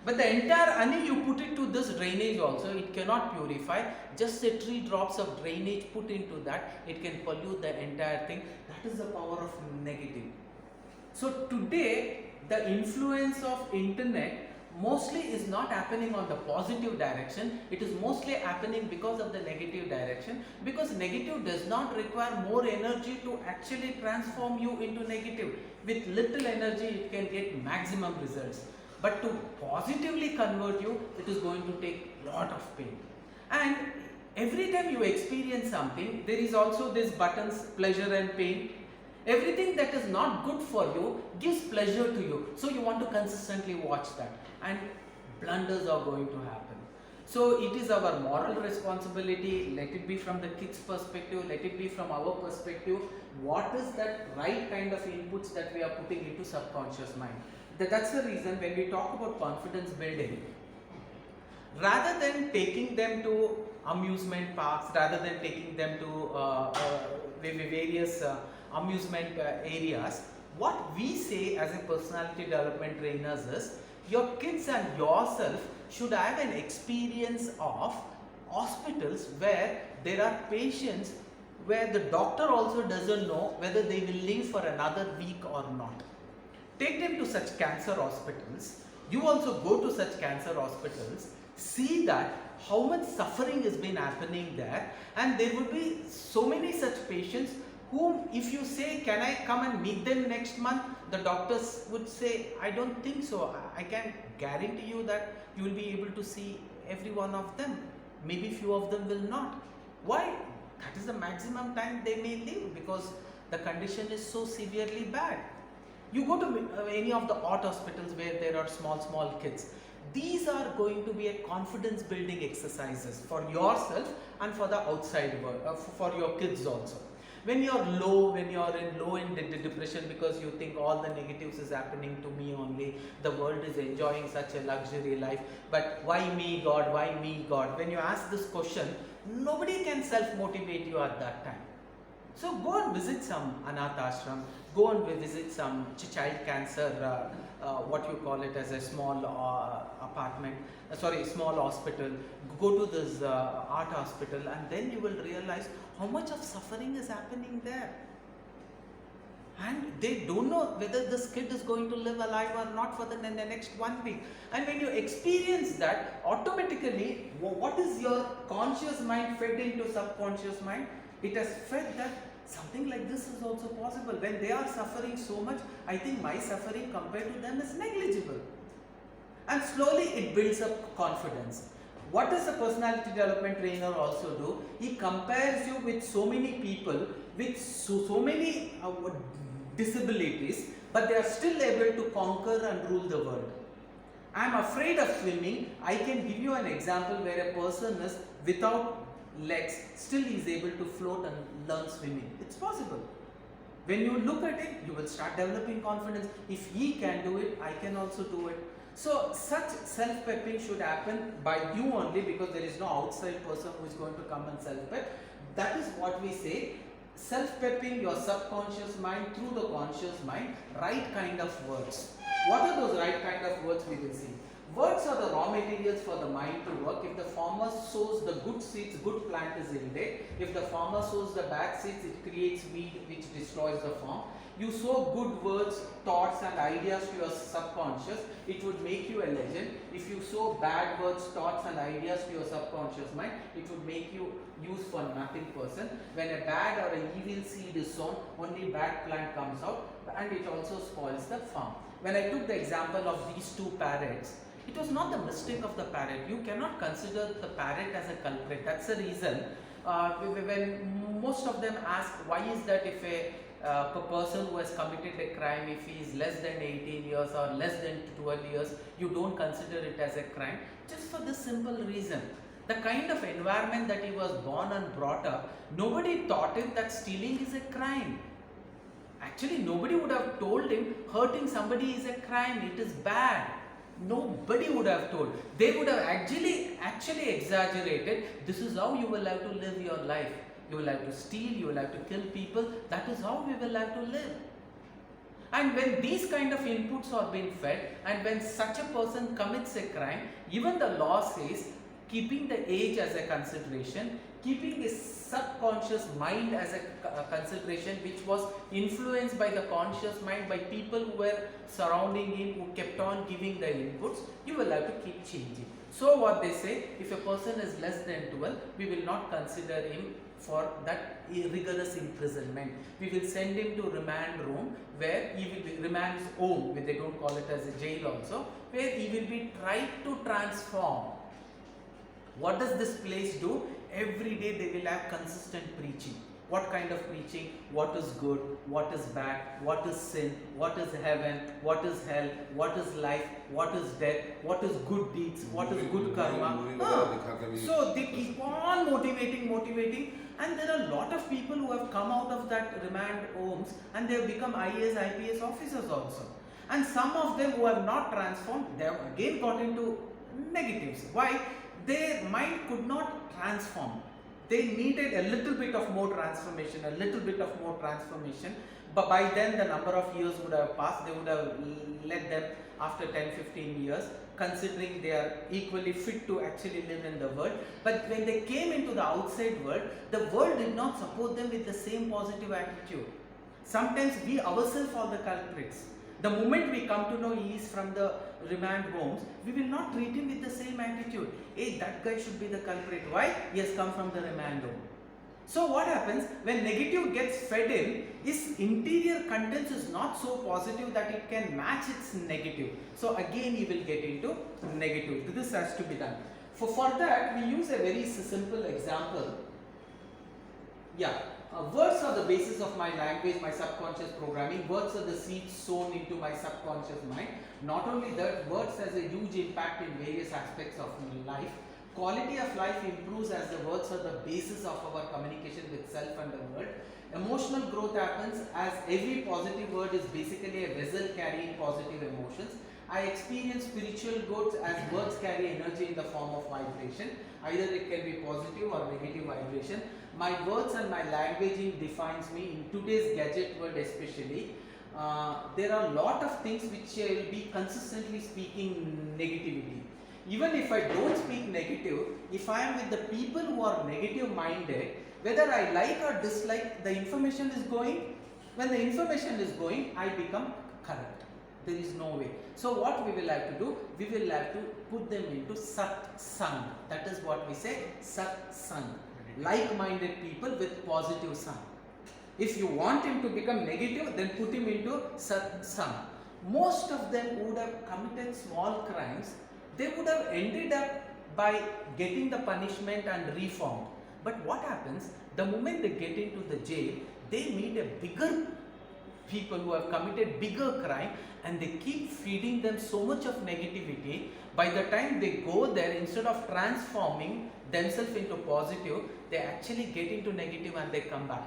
But the entire honey you put it to this drainage also, it cannot purify. Just say 3 drops of drainage put into that, it can pollute the entire thing. That is the power of negative. So today the influence of internet mostly is not happening on the positive direction, it is mostly happening because of the negative direction, because negative does not require more energy to actually transform you into negative. With little energy it can get maximum results, but to positively convert you, it is going to take lot of pain. And every time you experience something, there is also this buttons, pleasure and pain. Everything that is not good for you gives pleasure to you, so you want to consistently watch that, and blunders are going to happen. So it is our moral responsibility, let it be from the kids' perspective, let it be from our perspective, what is that right kind of inputs that we are putting into subconscious mind. That's the reason when we talk about confidence building, rather than taking them to amusement parks, rather than taking them to various amusement areas, what we say as a personality development trainers is, your kids and yourself should have an experience of hospitals where there are patients where the doctor also doesn't know whether they will live for another week or not. Take them to such cancer hospitals. You also go to such cancer hospitals, see that how much suffering has been happening there, and there will be so many such patients whom if you say, can I come and meet them next month, the doctors would say, I don't think so. I can guarantee you that you will be able to see every one of them. Maybe few of them will not. Why? That is the maximum time they may live, because the condition is so severely bad. You go to any of the art hospitals where there are small kids. These are going to be a confidence building exercises for yourself and for the outside world, for your kids also. When you are low, when you are in low in depression because you think all the negatives is happening to me only, the world is enjoying such a luxury life, but why me God, why me God? When you ask this question, nobody can self-motivate you at that time. So go and visit some anath ashram, go and visit some child cancer, what you call it as a small small hospital, go to this art hospital, and then you will realize how much of suffering is happening there. And they don't know whether this kid is going to live alive or not for the next 1 week. And when you experience that, automatically, what is your conscious mind fed into subconscious mind? It has fed that something like this is also possible. When they are suffering so much, I think my suffering compared to them is negligible. And slowly it builds up confidence. What does a personality development trainer also do? He compares you with so many people with so many disabilities, but they are still able to conquer and rule the world. I am afraid of swimming. I can give you an example where a person is without legs, still he is able to float and learn swimming. It's possible. When you look at it, you will start developing confidence. If he can do it, I can also do it. So such self-pepping should happen by you only, because there is no outside person who is going to come and self-pep. That is what we say, self-pepping your subconscious mind through the conscious mind, right kind of words. What are those right kind of words we will see? Words are the raw materials for the mind to work. If the farmer sows the good seeds, good plant is in there. If the farmer sows the bad seeds, it creates weed which destroys the farm. You sow good words, thoughts and ideas to your subconscious, it would make you a legend. If you sow bad words, thoughts and ideas to your subconscious mind, it would make you use for nothing person. When a bad or an evil seed is sown, only bad plant comes out, and it also spoils the farm. When I took the example of these two parrots, it was not the mistake of the parrot. You cannot consider the parrot as a culprit. That's the reason when most of them ask, why is that if a person who has committed a crime, if he is less than 18 years or less than 12 years, you don't consider it as a crime? Just for this simple reason. The kind of environment that he was born and brought up, nobody taught him that stealing is a crime. Actually, nobody would have told him hurting somebody is a crime, it is bad. Nobody would have told. They would have actually exaggerated. This is how you will have to live your life. You will have to steal, you will have to kill people. That is how we will have to live. And when these kind of inputs are being fed, and when such a person commits a crime, even the law says, keeping the age as a consideration, keeping his subconscious mind as a consideration, which was influenced by the conscious mind, by people who were surrounding him, who kept on giving the inputs, you will have to keep changing. So what they say, if a person is less than 12, we will not consider him for that rigorous imprisonment. We will send him to remand room, where he will be remand home, where they don't call it as a jail also, where he will be tried to transform. What does this place do? Every day they will have consistent preaching. What kind of preaching? What is good? What is bad? What is sin? What is heaven? What is hell? What is life? What is death? What is good deeds? What is good karma? So they keep on motivating, and there are a lot of people who have come out of that remand homes and they have become IAS, IPS officers also. And some of them who have not transformed, they have again got into negatives. Why? Their mind could not transform. They needed a little bit of more transformation, but by then the number of years would have passed. They would have let them after 10-15 years, considering they are equally fit to actually live in the world. But when they came into the outside world, the world did not support them with the same positive attitude. Sometimes we ourselves are the culprits. The moment we come to know he is from the remand homes, we will not treat him with the same attitude. Hey, that guy should be the culprit. Why? He has come from the remand home. So what happens when negative gets fed in, his interior contents is not so positive that it can match its negative. So again he will get into negative. This has to be done. For that we use a very simple example. Words are the basis of my language, my subconscious programming. Words are the seeds sown into my subconscious mind. Not only that, words has a huge impact in various aspects of life. Quality of life improves as the words are the basis of our communication with self and the world. Emotional growth happens as every positive word is basically a vessel carrying positive emotions. I experience spiritual growth as words carry energy in the form of vibration. Either it can be positive or negative vibration. My words and my languaging defines me. In today's gadget world especially, there are a lot of things which I will be consistently speaking negativity. Even if I don't speak negative, if I am with the people who are negative minded, whether I like or dislike, the information is going. When the information is going, I become correct. There is no way. So what we will have to do? We will have to put them into satsang. That is what we say, satsang. Like-minded people with positive sang. If you want him to become negative, then put him into satsang. Most of them would have committed small crimes. They would have ended up by getting the punishment and reformed. But what happens? The moment they get into the jail, they meet a bigger people who have committed bigger crime, and they keep feeding them so much of negativity. By the time they go there, instead of transforming themselves into positive, they actually get into negative and they come back.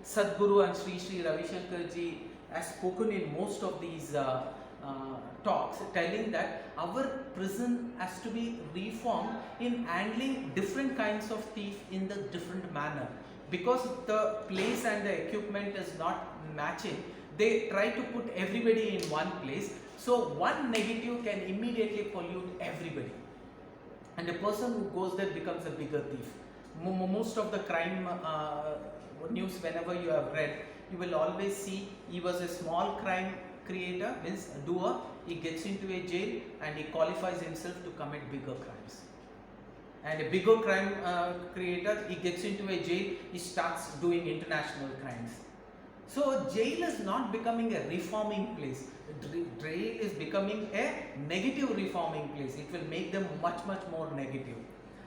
Sadhguru and Sri Ravi Shankar ji has spoken in most of these talks, telling that our prison has to be reformed in handling different kinds of thief in the different manner. Because the place and the equipment is not matching, they try to put everybody in one place. So one negative can immediately pollute everybody. And a person who goes there becomes a bigger thief. Most of the crime news, whenever you have read, you will always see he was a small crime creator, means doer. He gets into a jail and he qualifies himself to commit bigger crimes. And a bigger crime creator, he gets into a jail, he starts doing international crimes. So jail is not becoming a reforming place. Jail is becoming a negative reforming place. It will make them much more negative.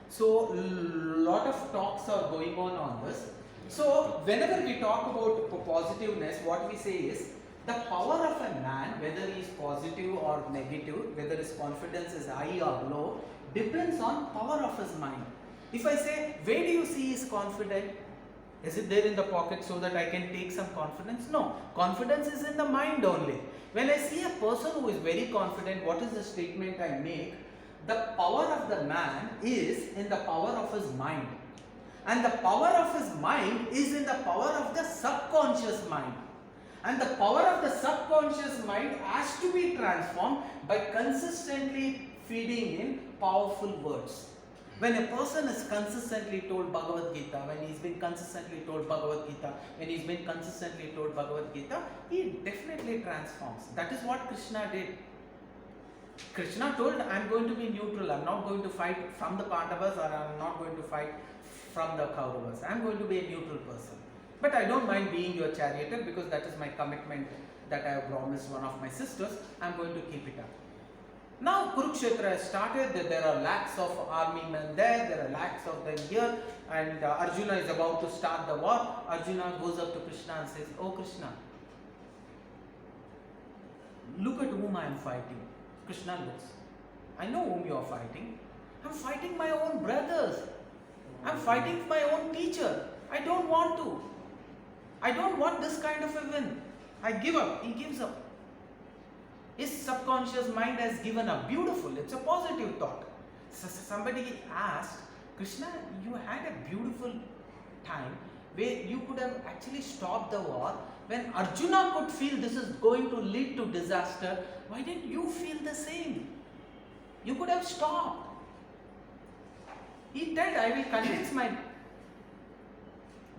So lot of talks are going on this. So whenever we talk about positiveness, what we say is the power of a man, whether he is positive or negative, whether his confidence is high or low, depends on power of his mind. If I say, where do you see he is confident? Is it there in the pocket so that I can take some confidence? No, confidence is in the mind only. When I see a person who is very confident, what is the statement I make? The power of the man is in the power of his mind. And the power of his mind is in the power of the subconscious mind. And the power of the subconscious mind has to be transformed by consistently feeding in powerful words. When a person is consistently told Bhagavad Gita, when he's been consistently told Bhagavad Gita, when he's been consistently told Bhagavad Gita, he definitely transforms. That is what Krishna did. Krishna told, I am going to be neutral, I am not going to fight from the Pandavas, or I am not going to fight from the Kauravas. I am going to be a neutral person. But I don't mind being your charioteer, because that is my commitment that I have promised one of my sisters. I am going to keep it up. Now Kurukshetra has started, there are lakhs of army men there are lakhs of them here, and Arjuna is about to start the war. Arjuna goes up to Krishna and says, "Oh Krishna, look at whom I am fighting." Krishna looks. "I know whom you are fighting. I am fighting my own brothers. I am fighting my own teacher. I don't want to. I don't want this kind of a win. I give up." He gives up. His subconscious mind has given up. Beautiful. It's a positive thought. Somebody asked, "Krishna, you had a beautiful time where you could have actually stopped the war. When Arjuna could feel this is going to lead to disaster, why didn't you feel the same? You could have stopped." He told, "I will convince my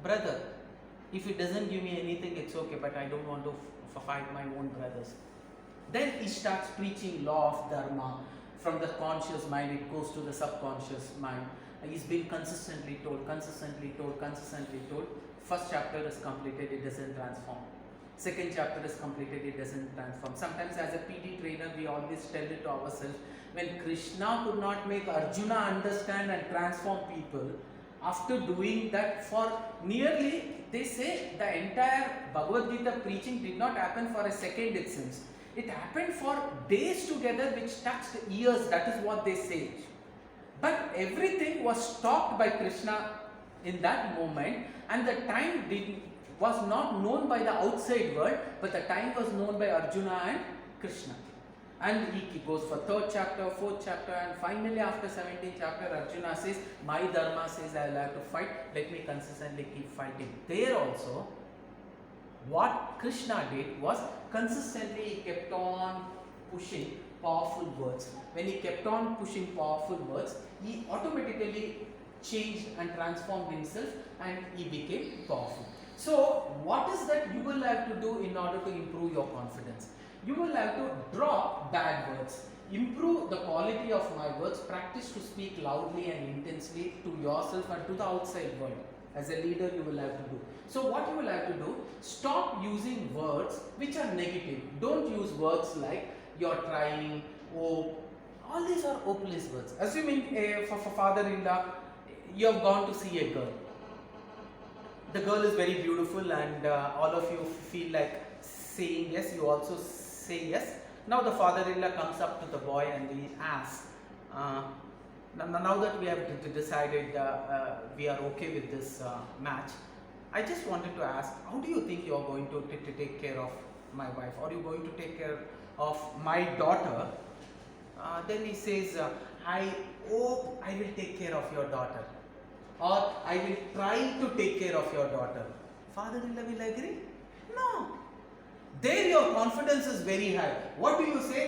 brother. If he doesn't give me anything, it's okay, but I don't want to fight my own brothers." Then he starts preaching law of dharma. From the conscious mind, it goes to the subconscious mind. He's been consistently told. First chapter is completed, it doesn't transform. Second chapter is completed, it doesn't transform. Sometimes as a PT trainer, we always tell it to ourselves, when Krishna could not make Arjuna understand and transform people, after doing that for nearly, they say the entire Bhagavad Gita preaching did not happen for a second, it seems. It happened for days together, which touched years. That is what they say. But everything was stopped by Krishna in that moment, and the time was not known by the outside world, but the time was known by Arjuna and Krishna. And he goes for third chapter, fourth chapter, and finally after 17th chapter, Arjuna says, "My dharma says I will have to fight. Let me consistently keep fighting." There also, what Krishna did was consistently he kept on pushing powerful words. When he kept on pushing powerful words, he automatically changed and transformed himself, and he became powerful. So what is that you will have to do in order to improve your confidence? You will have to drop bad words, improve the quality of my words, practice to speak loudly and intensely to yourself and to the outside world. As a leader, you will have to do. So what you will have to do, stop using words which are negative. Don't use words like "you're trying," "hope." All these are hopeless words. Assuming for father-in-law, you have gone to see a girl. The girl is very beautiful, and all of you feel like saying yes. You also say yes. Now the father-in-law comes up to the boy and he asks, now that we have decided we are okay with this match, I just wanted to ask, how do you think you are going to take care of my wife? Are you going to take care of my daughter? Then he says, "I hope I will take care of your daughter," or "I will try to take care of your daughter." Father-in-law will agree? No. There your confidence is very high. What do you say?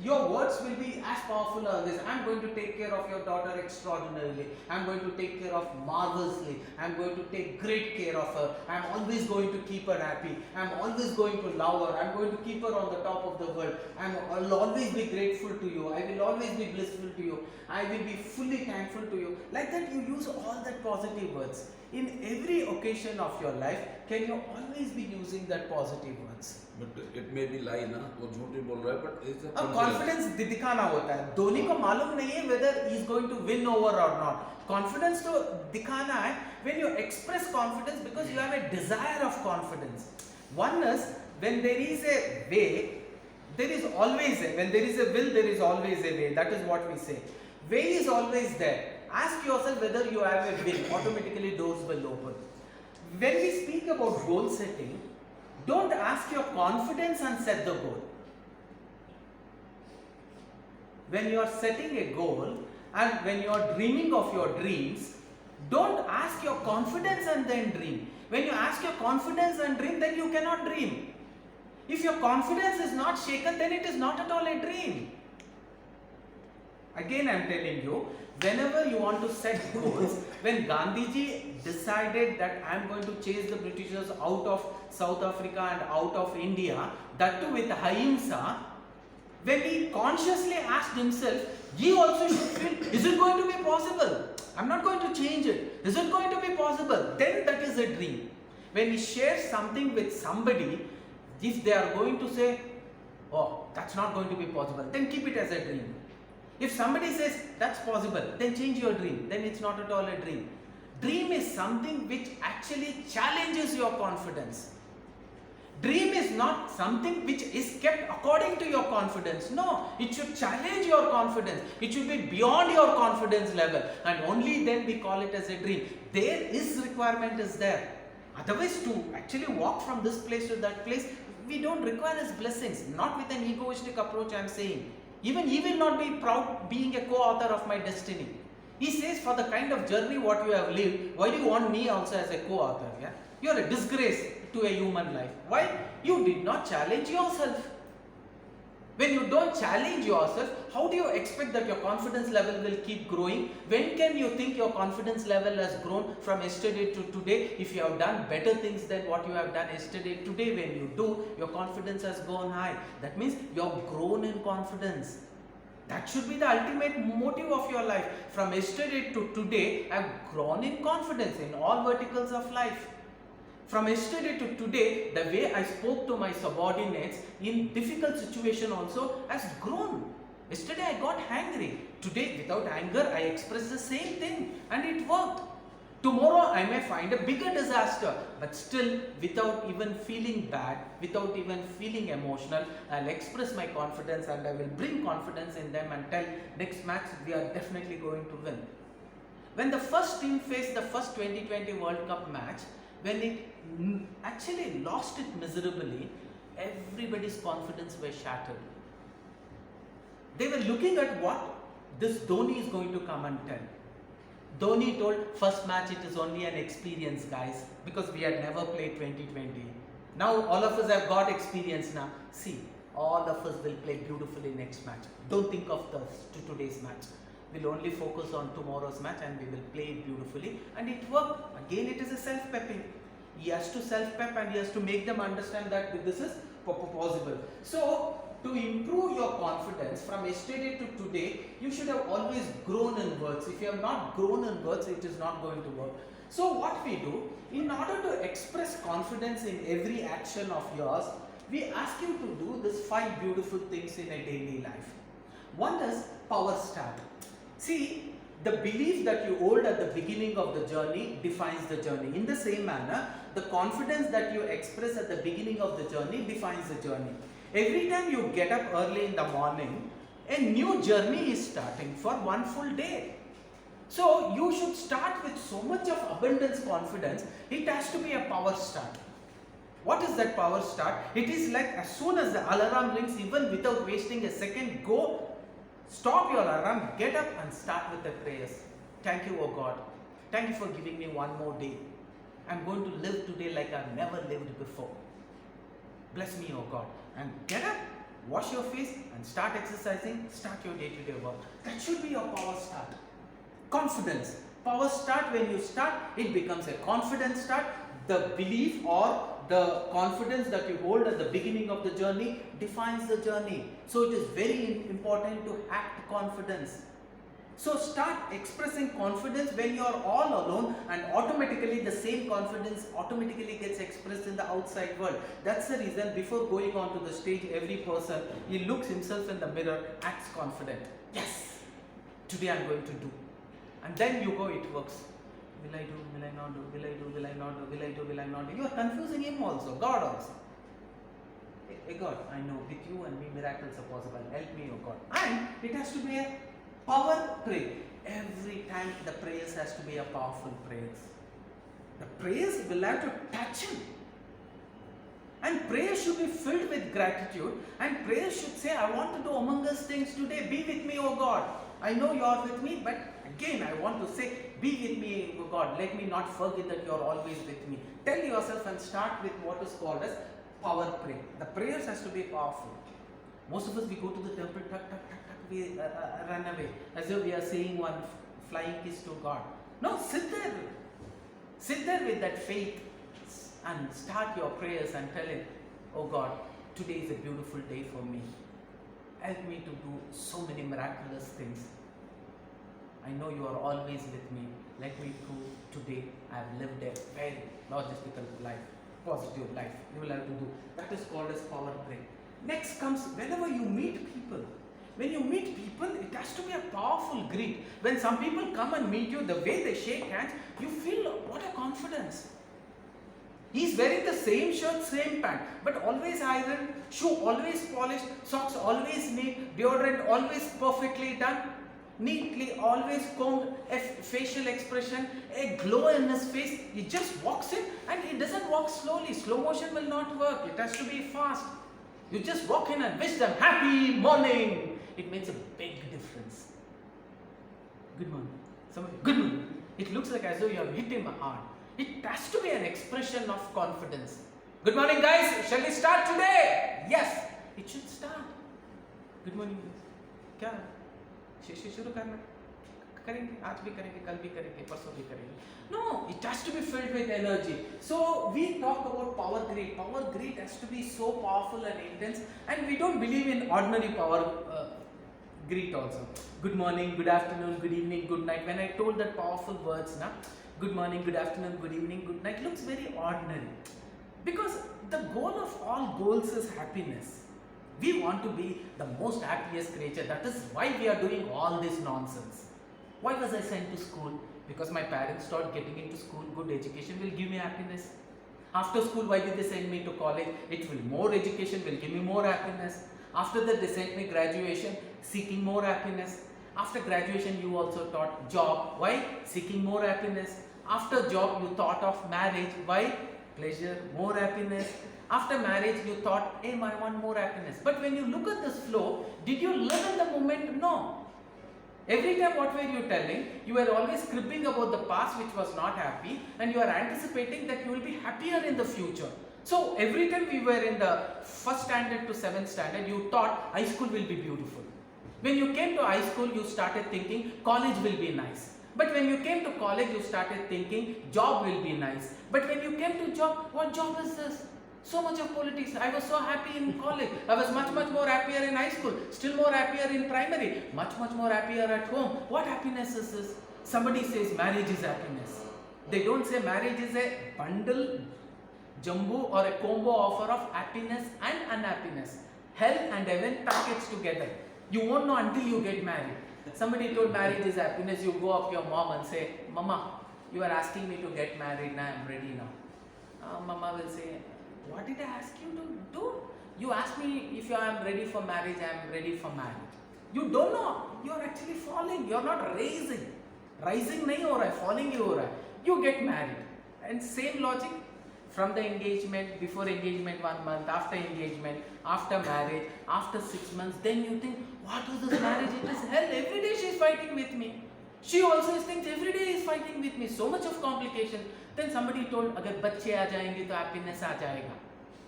Your words will be as powerful as this. "I'm going to take care of your daughter extraordinarily. I'm going to take care of marvelously. I'm going to take great care of her. I'm always going to keep her happy. I'm always going to love her. I'm going to keep her on the top of the world. I'll always be grateful to you. I will always be blissful to you. I will be fully thankful to you." Like that, you use all that positive words. In every occasion of your life, can you always be using that positive words? But it may be lie ना, वो झूठ भी बोल रहा है, but it's a confidence दिखाना होता है. धोनी को मालूम नहीं है whether he is going to win over or not. Confidence तो दिखाना है when you express confidence, because you have a desire of confidence. One is, when there is a way, there is always a, when there is a will, there is always a way. That is what we say. Way is always there. Ask yourself whether you have a will. Automatically doors will open. When we speak about goal setting, don't ask your confidence and set the goal. When you are setting a goal and when you are dreaming of your dreams, don't ask your confidence and then dream. When you ask your confidence and dream, then you cannot dream. If your confidence is not shaken, then it is not at all a dream. Again, I am telling you, whenever you want to set goals, when Gandhiji decided that I am going to chase the Britishers out of South Africa and out of India, that too with ahimsa, when he consciously asked himself, he also should feel, is it going to be possible? I am not going to change it. Is it going to be possible? Then that is a dream. When he shares something with somebody, if they are going to say, oh, that's not going to be possible, then keep it as a dream. If somebody says that's possible, then change your dream. Then it's not at all a dream. Dream is something which actually challenges your confidence. Dream is not something which is kept according to your confidence. No, it should challenge your confidence. It should be beyond your confidence level, and only then we call it as a dream. There is requirement is there. Otherwise, to actually walk from this place to that place, we don't require his blessings. Not with an egoistic approach, I am saying. Even he will not be proud being a co-author of my destiny. He says, for the kind of journey what you have lived, why do you want me also as a co-author? Yeah? You are a disgrace to a human life. Why? You did not challenge yourself. When you don't challenge yourself, how do you expect that your confidence level will keep growing? When can you think your confidence level has grown from yesterday to today? If you have done better things than what you have done yesterday, today when you do, your confidence has gone high. That means you have grown in confidence. That should be the ultimate motive of your life. From yesterday to today, I have grown in confidence in all verticals of life. From yesterday to today, the way I spoke to my subordinates in difficult situation also has grown. Yesterday I got angry. Today without anger I express the same thing and it worked. Tomorrow I may find a bigger disaster, but still without even feeling bad, without even feeling emotional, I'll express my confidence and I will bring confidence in them and tell next match we are definitely going to win. When the first team faced the first 2020 World Cup match, when it actually lost it miserably, everybody's confidence was shattered. They were looking at what this Dhoni is going to come and tell. Dhoni told, first match it is only an experience guys, because we had never played 2020. Now all of us have got experience now. See, all of us will play beautifully next match. Don't think of today's match. We'll only focus on tomorrow's match and we will play it beautifully, and it worked. Again, it is a self-pepping. He has to self-pep and he has to make them understand that this is possible. So, to improve your confidence from yesterday to today, you should have always grown in words. If you have not grown in words, it is not going to work. So, what we do, in order to express confidence in every action of yours, we ask you to do these 5 beautiful things in a daily life. One is power start. See, the belief that you hold at the beginning of the journey defines the journey. In the same manner, the confidence that you express at the beginning of the journey defines the journey. Every time you get up early in the morning, a new journey is starting for one full day. So, you should start with so much of abundance confidence, it has to be a power start. What is that power start? It is like as soon as the alarm rings, even without wasting a second, go. Stop your alarm, get up and start with the prayers. Thank you, O God. Thank you for giving me one more day. I'm going to live today like I've never lived before. Bless me, O God. And get up, wash your face and start exercising, start your day-to-day work. That should be your power start. Confidence. Power start, when you start, it becomes a confidence start. The belief or the confidence that you hold at the beginning of the journey defines the journey. So it is very important to act confidence. So start expressing confidence when you are all alone, and automatically the same confidence automatically gets expressed in the outside world. That's the reason before going on to the stage, every person, he looks himself in the mirror, acts confident. Yes, today I am going to do. And then you go, it works. Will I do, will I not do, will I do, will I not do, will I do, will I not do. You are confusing him also, God also. Hey God, I know with you and me miracles are possible. Help me, oh God. And it has to be a power prayer. Every time the prayers has to be a powerful prayers. The prayers will have to touch him. And prayer should be filled with gratitude. And prayer should say, I want to do among us things today. Be with me, oh God. I know you are with me, but again I want to say, be with me, oh God. Let me not forget that you are always with me. Tell yourself and start with what is called as power prayer. The prayers has to be powerful. Most of us, we go to the temple, tuck, tuck, tuck, tuck, we run away as if we are saying one flying kiss to God. No, sit there. Sit there with that faith and start your prayers and tell Him, oh God, today is a beautiful day for me. Help me to do so many miraculous things. I know you are always with me. Let me prove today I have lived a very logistical life, positive life. You will have to do. That is called as power prayer. Next comes whenever you meet people. When you meet people, it has to be a powerful greet. When some people come and meet you, the way they shake hands, you feel what a confidence. He's wearing the same shirt, same pant, but always ironed, shoe always polished, socks always neat, deodorant always perfectly done, neatly, always combed, a facial expression, a glow in his face. He just walks in and he doesn't walk slowly. Slow motion will not work. It has to be fast. You just walk in and wish them happy morning. It makes a big difference. Good morning. Somebody, good morning. It looks like as though you have hit him hard. It has to be an expression of confidence. Good morning, guys. Shall we start today? Yes. It should start. Good morning. क्या शुरू करना करेंगे आज भी करेंगे कल भी करेंगे परसों भी करेंगे. No, it has to be filled with energy. So we talk about power greet. Power greet has to be so powerful and intense, and we don't believe in ordinary power greet also. Good morning, good afternoon, good evening, good night. When I told that powerful words, na, good morning, good afternoon, good evening, good night, looks very ordinary. Because the goal of all goals is happiness. We want to be the most happiest creature. That is why we are doing all this nonsense. Why was I sent to school? Because my parents thought getting into school, good education will give me happiness. After school, why did they send me to college? It will, more education will give me more happiness. After that, they sent me graduation, seeking more happiness. After graduation, you also thought job. Why? Seeking more happiness. After job, you thought of marriage. Why? Pleasure, more happiness. After marriage, you thought, hey, I want more happiness. But when you look at this flow, did you live in the moment? No. Every time, what were you telling? You were always cribbing about the past which was not happy, and you are anticipating that you will be happier in the future. So every time we were in the first standard to 7th standard, you thought high school will be beautiful. When you came to high school, you started thinking college will be nice. But when you came to college, you started thinking job will be nice. But when you came to job, what job is this? So much of politics. I was so happy in college. I was much more happier in high school. Still more happier in primary. Much more happier at home. What happiness is this? Somebody says marriage is happiness. They don't say marriage is a bundle, jumbo or a combo offer of happiness and unhappiness. Hell and heaven packaged together. You won't know until you get married. Somebody told marriage is happiness. You go up to your mom and say, Mama, you are asking me to get married. Now I am ready now. Mama will say, what did I ask you to do? You asked me if I am ready for marriage, I am ready for marriage. You don't know. You are actually falling. You are not raising. Rising nahi ho raha hai, falling hi ho raha hai. You get married. And same logic from the engagement, before engagement 1 month, after engagement, after marriage, after 6 months, then you think, what is this marriage? It is hell. Every day she is fighting with me. She also thinks every day is fighting with me. So much of complications. Then somebody told, अगर बच्चे आ जाएंगे तो happiness आ जाएगा.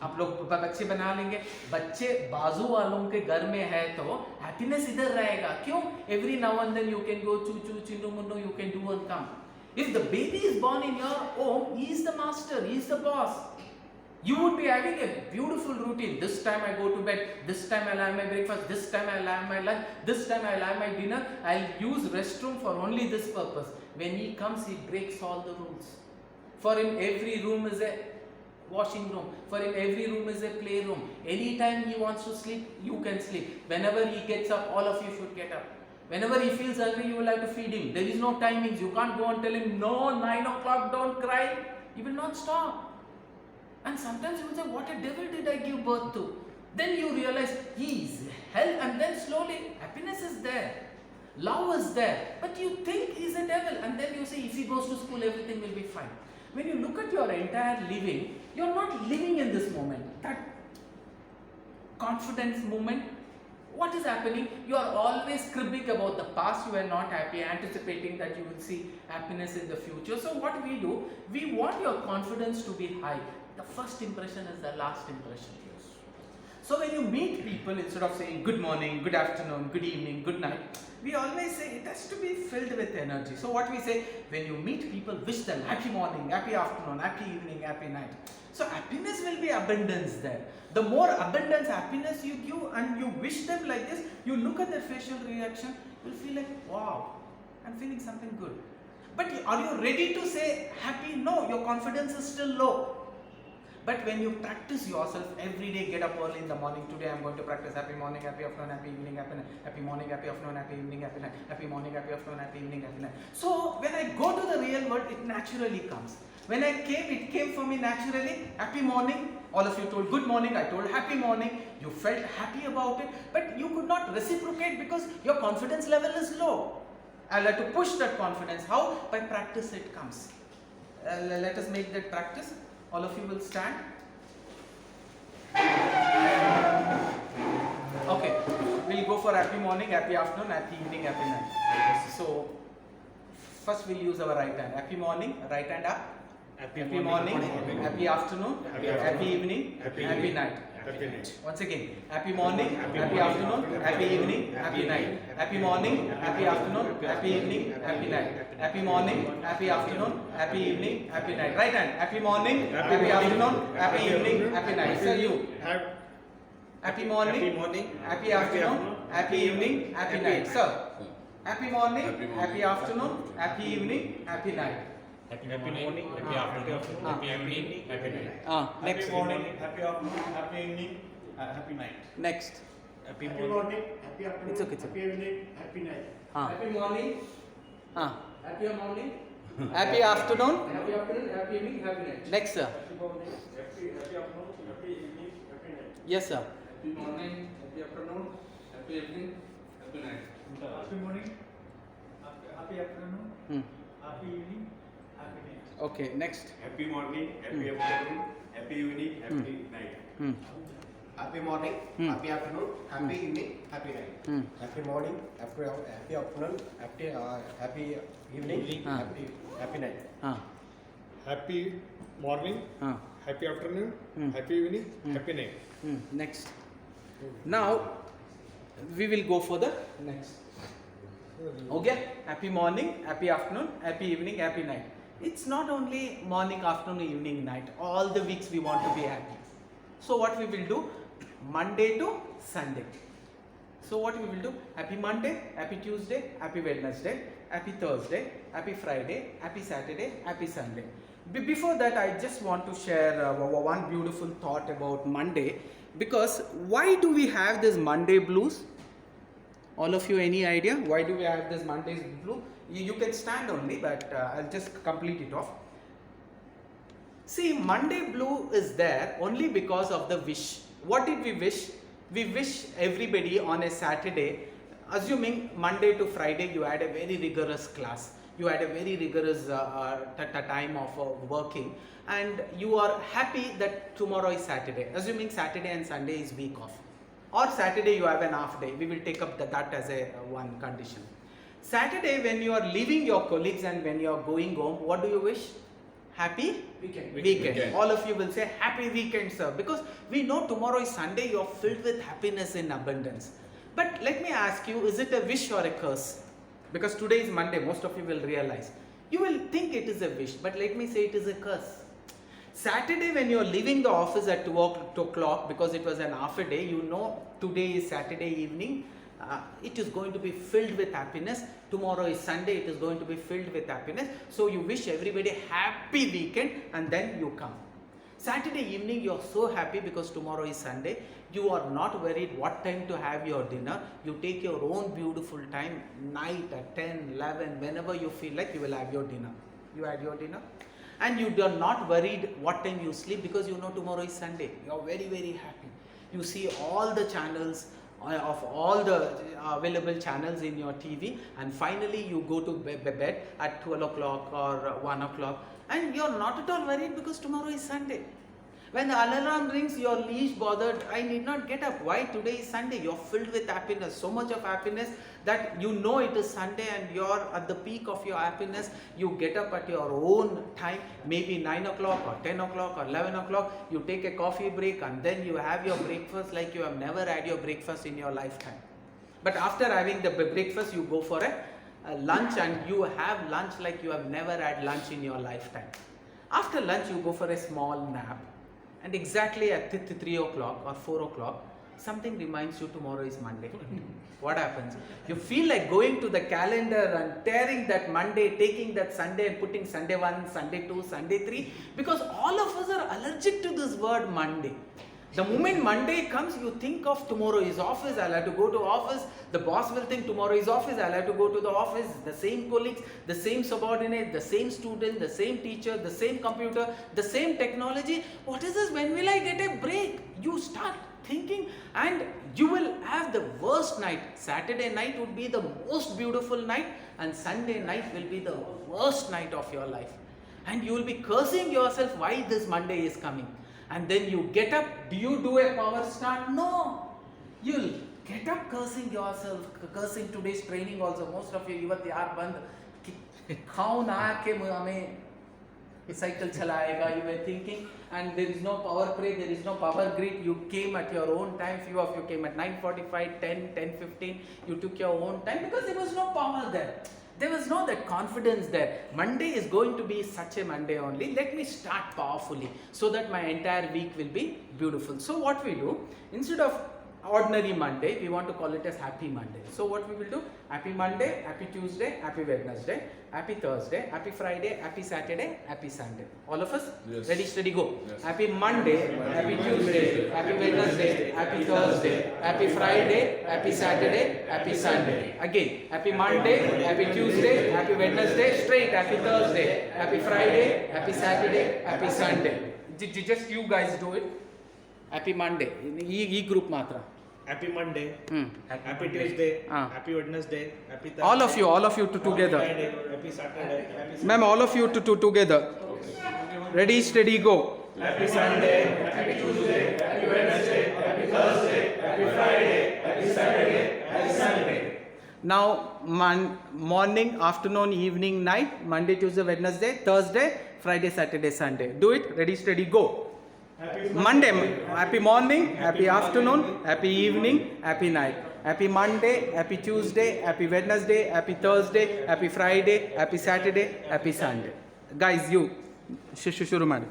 आप लोग बच्चे बना लेंगे. बच्चे बाजू वालों के घर में है तो happiness इधर रहेगा. क्यों? Every now and then you can go choo choo chinnu munnu, you can do and come. If the baby is born in your home, he is the master, he is the boss. You would be having a beautiful routine. This time I go to bed, this time I'll have my breakfast, this time I'll have my lunch, this time I'll have my dinner. I'll use restroom for only this purpose. When he comes, he breaks all the rules. For him, every room is a washing room. For him, every room is a playroom. Anytime he wants to sleep, you can sleep. Whenever he gets up, all of you should get up. Whenever he feels hungry, you will have to feed him. There is no timings. You can't go and tell him, no, 9 o'clock, don't cry. He will not stop. And sometimes you will say, what a devil did I give birth to? Then you realize he is hell, and then slowly happiness is there. Love is there. But you think he is a devil, and then you say, if he goes to school, everything will be fine. When you look at your entire living, you are not living in this moment. That confidence moment, What is happening? You are always cribbing about the past, you are not happy, anticipating that you will see happiness in the future. So what we do, we want your confidence to be high. The first impression is the last impression. So when you meet people, instead of saying good morning, good afternoon, good evening, good night, we always say it has to be filled with energy. So what we say, when you meet people, wish them happy morning, happy afternoon, happy evening, happy night. So happiness will be abundance there. The more abundance, happiness you give and you wish them like this, you look at their facial reaction, you'll feel like, wow, I'm feeling something good. But are you ready to say happy? No, your confidence is still low. But when you practice yourself every day, get up early in the morning. Today I'm going to practice happy morning, happy afternoon, happy evening, happy night. Happy morning, happy afternoon, happy evening, happy night. Happy morning, happy afternoon, happy evening, happy night. So when I go to the real world, it naturally comes. When I came, it came for me naturally. Happy morning. All of you told good morning. I told happy morning. You felt happy about it, but you could not reciprocate because your confidence level is low. I'll have to push that confidence. How? By practice it comes. Let us make that practice. All of you will stand. Okay, we'll go for happy morning, happy afternoon, happy evening, happy night. So, first we'll use our right hand. Happy morning, right hand up. Happy morning, happy afternoon, happy evening, happy night. Once again, happy morning, happy afternoon, happy evening, happy night. Happy morning, happy afternoon, happy evening, happy night. Happy morning, happy afternoon, happy evening, happy night. Right hand, happy morning, happy afternoon, happy evening, happy night. Sir, you. Happy morning, happy afternoon, happy evening, happy night. Sir, happy morning, happy afternoon, happy evening, happy night. Happy morning, happy afternoon, happy evening, happy night. Next. Happy morning, happy afternoon, happy evening, happy night. Next. Happy Happy morning, happy afternoon, It's okay, it's happy evening, happy night. Happy morning. Happy morning, Happy afternoon. happy afternoon, happy evening, happy night. Next, sir. Happy morning, happy afternoon, happy evening, happy night. Yes, sir. Happy morning, happy afternoon, happy evening, happy night. Happy morning, happy afternoon, Hmm. happy evening, happy night. Okay, next. Happy morning, happy afternoon, happy evening, happy night. Hmm. Happy morning, happy afternoon, happy evening, happy night. Hmm. Happy morning, happy afternoon, happy evening, Ah. happy night. Happy morning, happy afternoon, happy evening, happy night. Next. Now, we will go for the next. Okay? Happy morning, happy afternoon, happy evening, happy night. It's not only morning, afternoon, evening, night. All the weeks we want to be happy. So what we will do? Monday to Sunday. So what we will do? Happy Monday, happy Tuesday, happy Wednesday, happy Thursday, happy Friday, happy Saturday, happy Sunday. Before that, I just want to share one beautiful thought about Monday. Because why do we have this Monday blues? All of you, any idea? Why do we have this Monday's blue? You can stand only, but I'll just complete it off. See, Monday blue is there only because of the wish. What did we wish? We wish everybody on a Saturday, assuming Monday to Friday you had a very rigorous class, you had a very rigorous time of working, and you are happy that tomorrow is Saturday, assuming Saturday and Sunday is week off. Or Saturday you have an half day, we will take up that as a one condition. Saturday, when you are leaving your colleagues and when you are going home, what do you wish? Happy weekend. All of you will say happy weekend, sir, because we know tomorrow is Sunday, you are filled with happiness in abundance. But let me ask you, is it a wish or a curse? Because today is Monday, most of you will realize. You will think it is a wish, but let me say it is a curse. Saturday, when you are leaving the office at 2 o'clock, because it was an half a day, you know today is Saturday evening, it is going to be filled with happiness. Tomorrow is Sunday, it is going to be filled with happiness. So you wish everybody happy weekend and then you come. Saturday evening you are so happy because tomorrow is Sunday. You are not worried what time to have your dinner. You take your own beautiful time, night at 10, 11, whenever you feel like you will have your dinner. You had your dinner. And you are not worried what time you sleep because you know tomorrow is Sunday. You are very, very happy. You see all the channels of all the available channels in your TV, and finally you go to bed at 12 o'clock or 1 o'clock and you are not at all worried because tomorrow is Sunday. When the alarm rings, you're least bothered. I need not get up. Why? Today is Sunday. You're filled with happiness. So much of happiness that you know it is Sunday and you're at the peak of your happiness. You get up at your own time, maybe 9 o'clock or 10 o'clock or 11 o'clock. You take a coffee break and then you have your breakfast like you have never had your breakfast in your lifetime. But after having the breakfast, you go for a lunch and you have lunch like you have never had lunch in your lifetime. After lunch, you go for a small nap. And exactly at 3 o'clock or 4 o'clock, something reminds you tomorrow is Monday. What happens? You feel like going to the calendar and tearing that Monday, taking that Sunday and putting Sunday 1, Sunday 2, Sunday 3, because all of us are allergic to this word Monday. The moment Monday comes, you think of tomorrow is office, I'll have to go to office. The boss will think tomorrow is office, I'll have to go to the office. The same colleagues, the same subordinate, the same student, the same teacher, the same computer, the same technology. What is this? When will I get a break? You start thinking and you will have the worst night. Saturday night would be the most beautiful night and Sunday night will be the worst night of your life. And you will be cursing yourself why this Monday is coming. And then you get up. Do you do a power start? No. You'll get up cursing yourself, cursing today's training also. Most of you, even yaar band, khao na ke hame cycle chalaega. You were thinking, and there is no power play, there is no power grid. You came at your own time. Few of you came at 9:45, 10, 10:15. You took your own time because there was no power there. There was no that confidence there. Monday is going to be such a Monday only. Let me start powerfully so that my entire week will be beautiful. So what we do, instead of ordinary Monday, we want to call it as happy Monday. So what we will do, happy Monday, happy Tuesday, happy Wednesday, happy Thursday, happy Friday, happy Saturday, happy Sunday. All of us? Yes. Ready, steady, go. Yes. Happy Monday, happy Tuesday, happy Wednesday, happy Thursday, happy Friday, happy Saturday, happy Sunday. Again, happy Monday, happy Tuesday, happy Wednesday, straight, happy Thursday, happy Friday, happy Saturday, happy Sunday. Just you guys do it. Happy Monday. E group matra. Happy Monday, Happy Tuesday, Happy Wednesday, Happy Thursday. All of you together. Friday, Happy Saturday, Happy Ma'am, all of you together. Ready, steady, go. Happy Sunday, Happy Tuesday, Happy Wednesday, Happy Thursday, Happy Friday, Happy Saturday, Happy Sunday. Now, morning, afternoon, evening, night, Monday, Tuesday, Wednesday, Thursday, Friday, Saturday, Sunday. Do it. Ready, steady, go. Monday, happy morning, happy afternoon, happy evening, happy night. Happy Monday, happy Tuesday, happy Wednesday, happy Thursday, happy Friday, happy Saturday, happy Sunday. Guys, you. Shuru madi.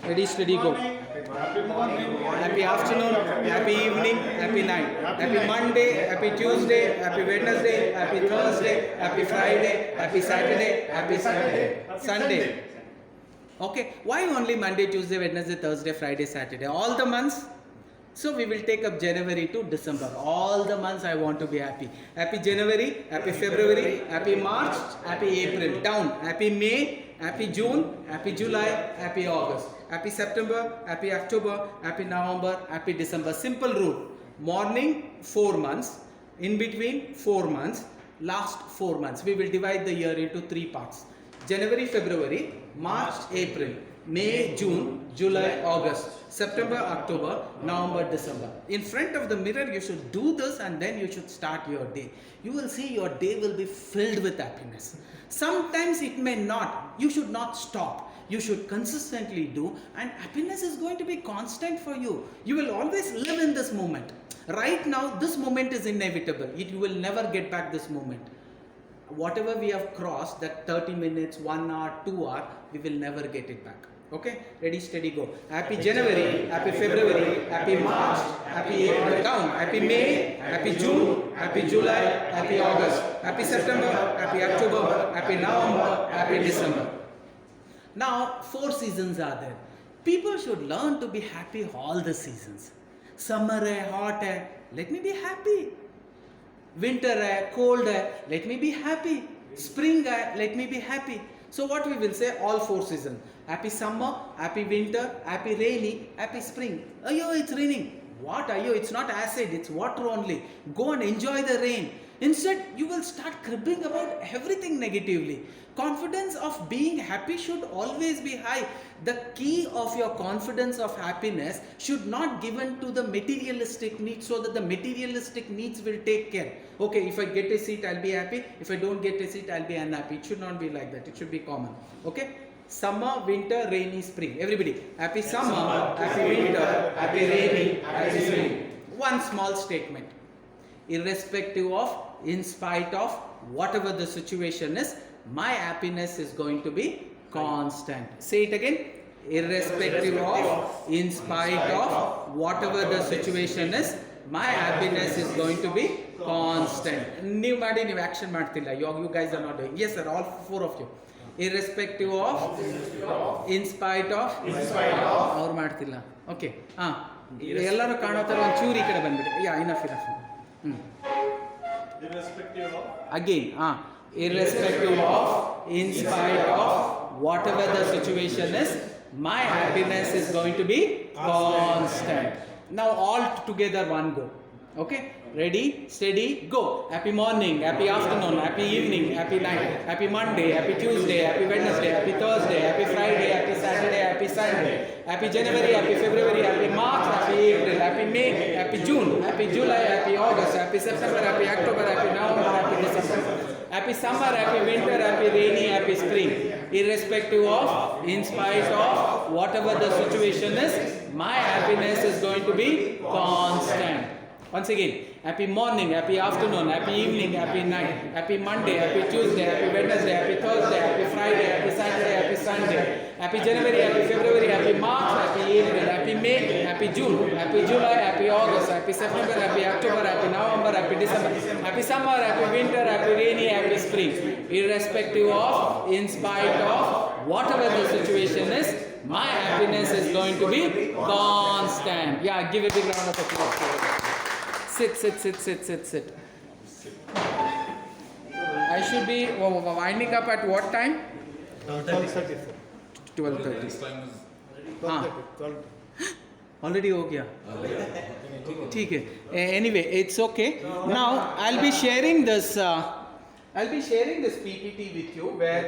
Ready, steady, go. Happy morning. Happy afternoon, happy evening, happy night. Happy Monday, happy Tuesday, happy Wednesday, happy Thursday, happy Friday, happy Saturday, happy Sunday. Okay, why only Monday, Tuesday, Wednesday, Thursday, Friday, Saturday? All the months? So we will take up January to December. All the months I want to be happy. Happy January, happy February, happy March, happy April. Down. Happy May, happy June, happy July, happy August. Happy September, happy October, happy November, happy December. Simple rule. Morning 4 months, in between 4 months, last 4 months. We will divide the year into 3 parts. January, February, March, April, May, June, July, August, September, October, November, December. In front of the mirror, you should do this and then you should start your day. You will see your day will be filled with happiness. Sometimes it may not. You should not stop. You should consistently do, and happiness is going to be constant for you. You will always live in this moment. Right now, this moment is inevitable. You will never get back this moment. Whatever we have crossed, that 30 minutes, 1 hour, 2 hour, we will never get it back. Okay? Ready, steady, go. Happy January, happy February, happy March, happy April, down. Happy May, happy June, happy July, happy August, happy September, happy October, happy November, happy December. Now, 4 seasons are there. People should learn to be happy all the seasons. Summer hai, hot hai, let me be happy. Winter hai, cold hai, let me be happy. Spring hai, let me be happy. So what we will say, all 4 seasons. Happy summer, happy winter, happy rainy, happy spring. Ayo, it's raining. What ayo? It's not acid, it's water only. Go and enjoy the rain. Instead, you will start cribbing about everything negatively. Confidence of being happy should always be high. The key of your confidence of happiness should not given to the materialistic needs, so that the materialistic needs will take care. Okay, if I get a seat, I'll be happy. If I don't get a seat, I'll be unhappy. It should not be like that. It should be common. Okay? Summer, winter, rainy, spring. Everybody, happy summer, happy winter, happy rainy, happy spring. One small statement. Irrespective of, in spite of, whatever the situation is, my happiness is going to be constant. Say it again. Irrespective of, in spite of, whatever the situation is, my happiness is going to be constant. ನೀವು ಮಾಡಿ ನೀವು action ಮಾಡ್ತಿಲ್ಲ. You guys are not doing. Yes sir, all four of you. Irrespective of, in spite of, ಅವ್ರು ಮಾಡ್ತಿಲ್ಲ. Okay ಎಲ್ಲರೂ ಕಾಣೋ ಥರ ಒಂದು ಚೂರು ಈ ಕಡೆ ಬಂದ್ಬಿಡಿ. Enough Irrespective of. Again, irrespective of, in spite of, whatever the situation is, my happiness is going to be constant. Now all together one go. Okay? Ready, steady, go. Happy morning, happy afternoon, happy evening, happy night, happy Monday, happy Tuesday, happy Wednesday, happy Thursday, happy Friday, happy Saturday, happy Sunday, happy January, happy February, happy March, happy April, happy May, happy June, happy July, happy August, happy September, happy October, happy November, happy December, happy summer, happy winter, happy rainy, happy spring. Irrespective of, in spite of, whatever the situation is, my happiness is going to be constant. Once again, happy morning, happy afternoon, happy evening, happy night, happy Monday, happy Tuesday, happy Wednesday, happy Thursday, happy Friday, happy Saturday, happy Sunday, happy January, happy February, happy March, happy April, happy May, happy June, happy July, happy August, happy September, happy October, happy November, happy December, happy summer, happy winter, happy rainy, happy spring. Irrespective of, in spite of, whatever the situation is, my happiness is going to be constant. Yeah, give a big round of applause. Sit. I should be winding up at what time? 12:30, sir. 12:30. This time is 12:30. Already हो गया. ठीक है. Anyway, it's okay. Now I'll be sharing this. I'll be sharing this PPT with you, where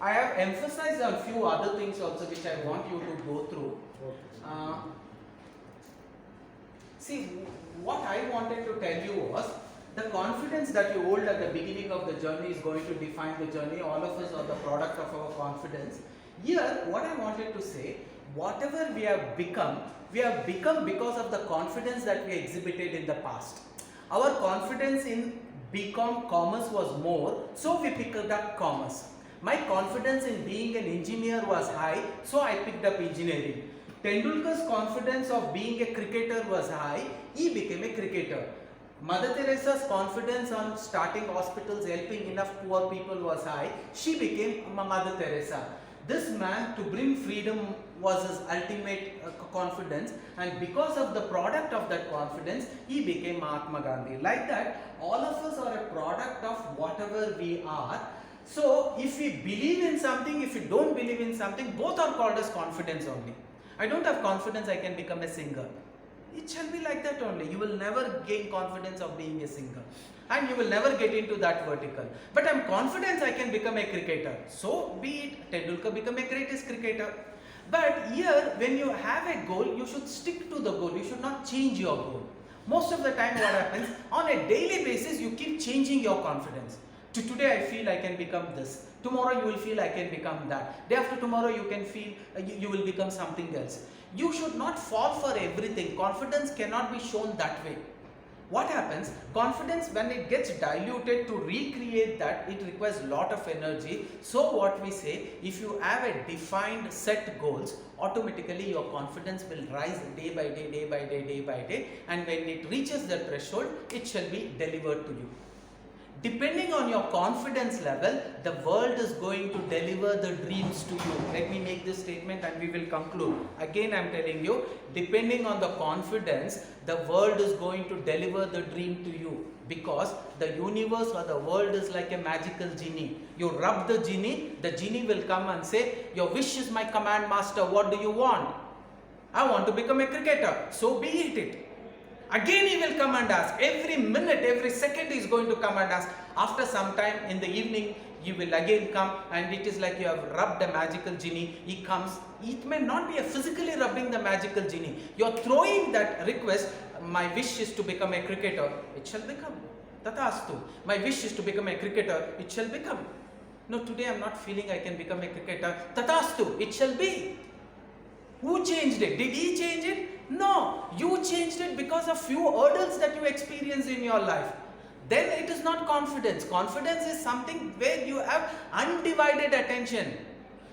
I have emphasized on few other things also which I want you to go through. See, what I wanted to tell you was, the confidence that you hold at the beginning of the journey is going to define the journey. All of us are the product of our confidence. Here, what I wanted to say, whatever we have become because of the confidence that we exhibited in the past. Our confidence in BCom commerce was more, so we picked up commerce. My confidence in being an engineer was high, so I picked up engineering. Tendulkar's confidence of being a cricketer was high, he became a cricketer. Mother Teresa's confidence on starting hospitals, helping enough poor people was high, she became Mother Teresa. This man, to bring freedom, was his ultimate confidence, and because of the product of that confidence, he became Mahatma Gandhi. Like that, all of us are a product of whatever we are. So, if we believe in something, if we don't believe in something, both are called as confidence only. I don't have confidence I can become a singer. It shall be like that only. You will never gain confidence of being a singer, and you will never get into that vertical. But I'm confident I can become a cricketer. So be it. Tendulkar become a greatest cricketer. But here, when you have a goal, you should stick to the goal. You should not change your goal. Most of the time what happens, on a daily basis, you keep changing your confidence. Today I feel I can become this. Tomorrow you will feel I can become that. Day after tomorrow you can feel you will become something else. You should not fall for everything. Confidence cannot be shown that way. What happens? Confidence, when it gets diluted, to recreate that, it requires lot of energy. So what we say, if you have a defined set goals, automatically your confidence will rise day by day, and when it reaches the threshold, it shall be delivered to you. Depending on your confidence level, the world is going to deliver the dreams to you. Let me make this statement and we will conclude. Again, I am telling you, depending on the confidence, the world is going to deliver the dream to you. Because the universe or the world is like a magical genie. You rub the genie will come and say, your wish is my command master, what do you want? I want to become a cricketer, so be it. Again he will come and ask. Every minute, every second he is going to come and ask. After some time in the evening, he will again come, and it is like you have rubbed a magical genie. He comes. It may not be a physically rubbing the magical genie. You are throwing that request. My wish is to become a cricketer. It shall become. Tathastu. My wish is to become a cricketer. It shall become. No, today I am not feeling I can become a cricketer. Tathastu. It shall be. Who changed it? Did he change it? No. You changed it because of few hurdles that you experienced in your life. Then it is not confidence. Confidence is something where you have undivided attention.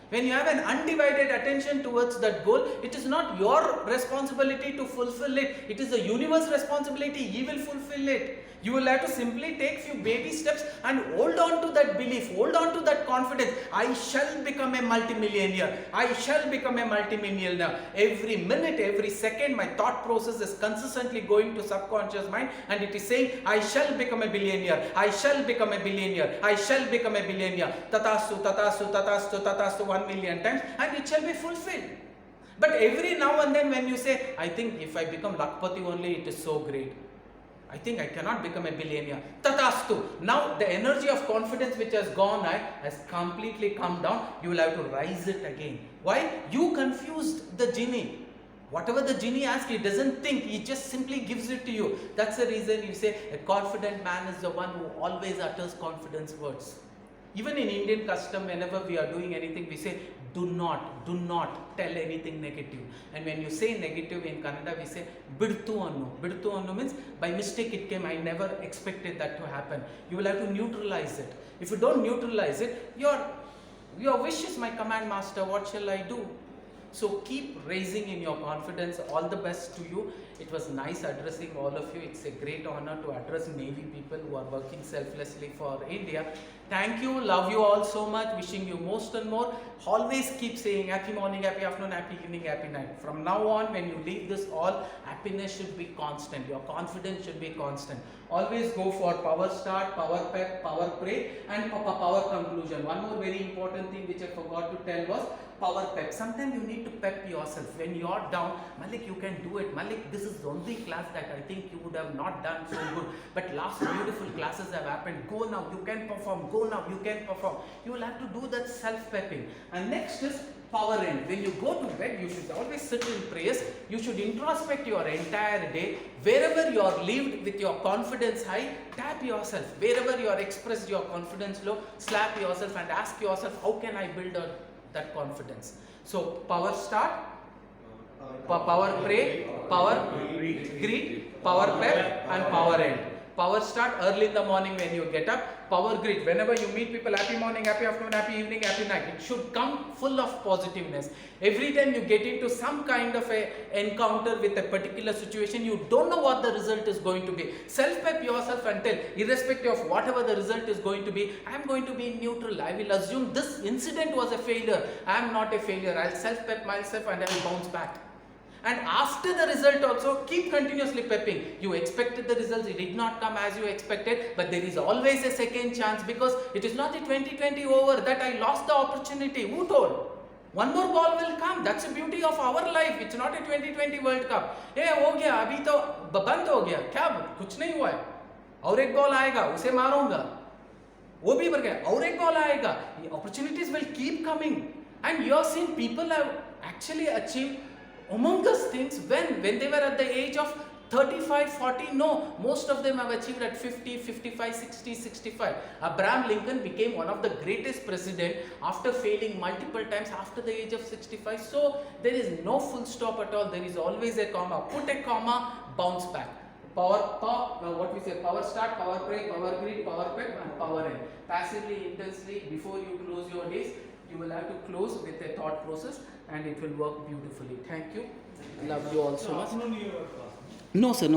When you have an undivided attention towards that goal, it is not your responsibility to fulfill it. It is the universe's responsibility. He will fulfill it. You will have to simply take few baby steps and hold on to that belief, hold on to that confidence. I shall become a multimillionaire. I shall become a multimillionaire. Every minute, every second, my thought process is consistently going to subconscious mind, and it is saying, I shall become a billionaire. I shall become a billionaire. I shall become a billionaire. Tatastu, tatastu, tatastu, tatastu 1 million times, and it shall be fulfilled. But every now and then when you say, I think if I become Lakpati only, it is so great. I think I cannot become a billionaire. Tatastu. Now the energy of confidence which has gone high has completely come down. You will have to rise it again. Why? You confused the genie. Whatever the genie asks, he doesn't think. He just simply gives it to you. That's the reason you say a confident man is the one who always utters confidence words. Even in Indian custom, whenever we are doing anything, we say, do not tell anything negative. And when you say negative in Kannada, we say, bidtu annu. Bidtu annu means, by mistake it came, I never expected that to happen. You will have to neutralize it. If you don't neutralize it, your wish is my command master, what shall I do? So keep raising in your confidence. All the best to you. It was nice addressing all of you. It's a great honor to address Navy people who are working selflessly for India. Thank you. Love you all so much. Wishing you most and more. Always keep saying happy morning, happy afternoon, happy evening, happy night. From now on, when you leave this all, happiness should be constant. Your confidence should be constant. Always go for power start, power pep, power pray, and power conclusion. One more very important thing which I forgot to tell was power pep. Sometimes you need to pep yourself. When you are down, Malik, you can do it. Malik, this is the only class that I think you would have not done so good. But last beautiful classes have happened. Go now, you can perform. Go now, you can perform. You will have to do that self-pepping. And next is power end. When you go to bed, you should always sit in prayers. You should introspect your entire day. Wherever you are lived with your confidence high, tap yourself. Wherever you are expressed your confidence low, slap yourself and ask yourself, how can I build that confidence? So power start, power pray, power greet, power pep, and power end. Power start early in the morning when you get up. Power greet. Whenever you meet people, happy morning, happy afternoon, happy evening, happy night. It should come full of positiveness. Every time you get into some kind of a encounter with a particular situation, you don't know what the result is going to be. Self-pep yourself and tell, irrespective of whatever the result is going to be, I am going to be neutral. I will assume this incident was a failure. I am not a failure. I will self-pep myself and I will bounce back. And after the result also, keep continuously pepping. You expected the results, it did not come as you expected, but there is always a second chance, because it is not the 2020 over that I lost the opportunity. Who told? One more ball will come. That's the beauty of our life. It's not a 2020 World Cup. Hey, हो गया, अभी तो बंद हो गया. क्या? कुछ नहीं हुआ है. और एक बॉल आएगा, उसे मारूंगा. वो भी बढ़ गया. और एक बॉल आएगा. Opportunities will keep coming. And you have seen people have actually achieved humongous things when they were at the age of 35, 40, no, most of them have achieved at 50, 55, 60, 65. Abraham Lincoln became one of the greatest president after failing multiple times after the age of 65. So there is no full stop at all. There is always a comma. Put a comma, bounce back. Power start, power pray, power greet, power pep, and power end. Passively, intensely, before you close your days, you will have to close with a thought process, and it will work beautifully. Thank you. Love you all so much. No, sir.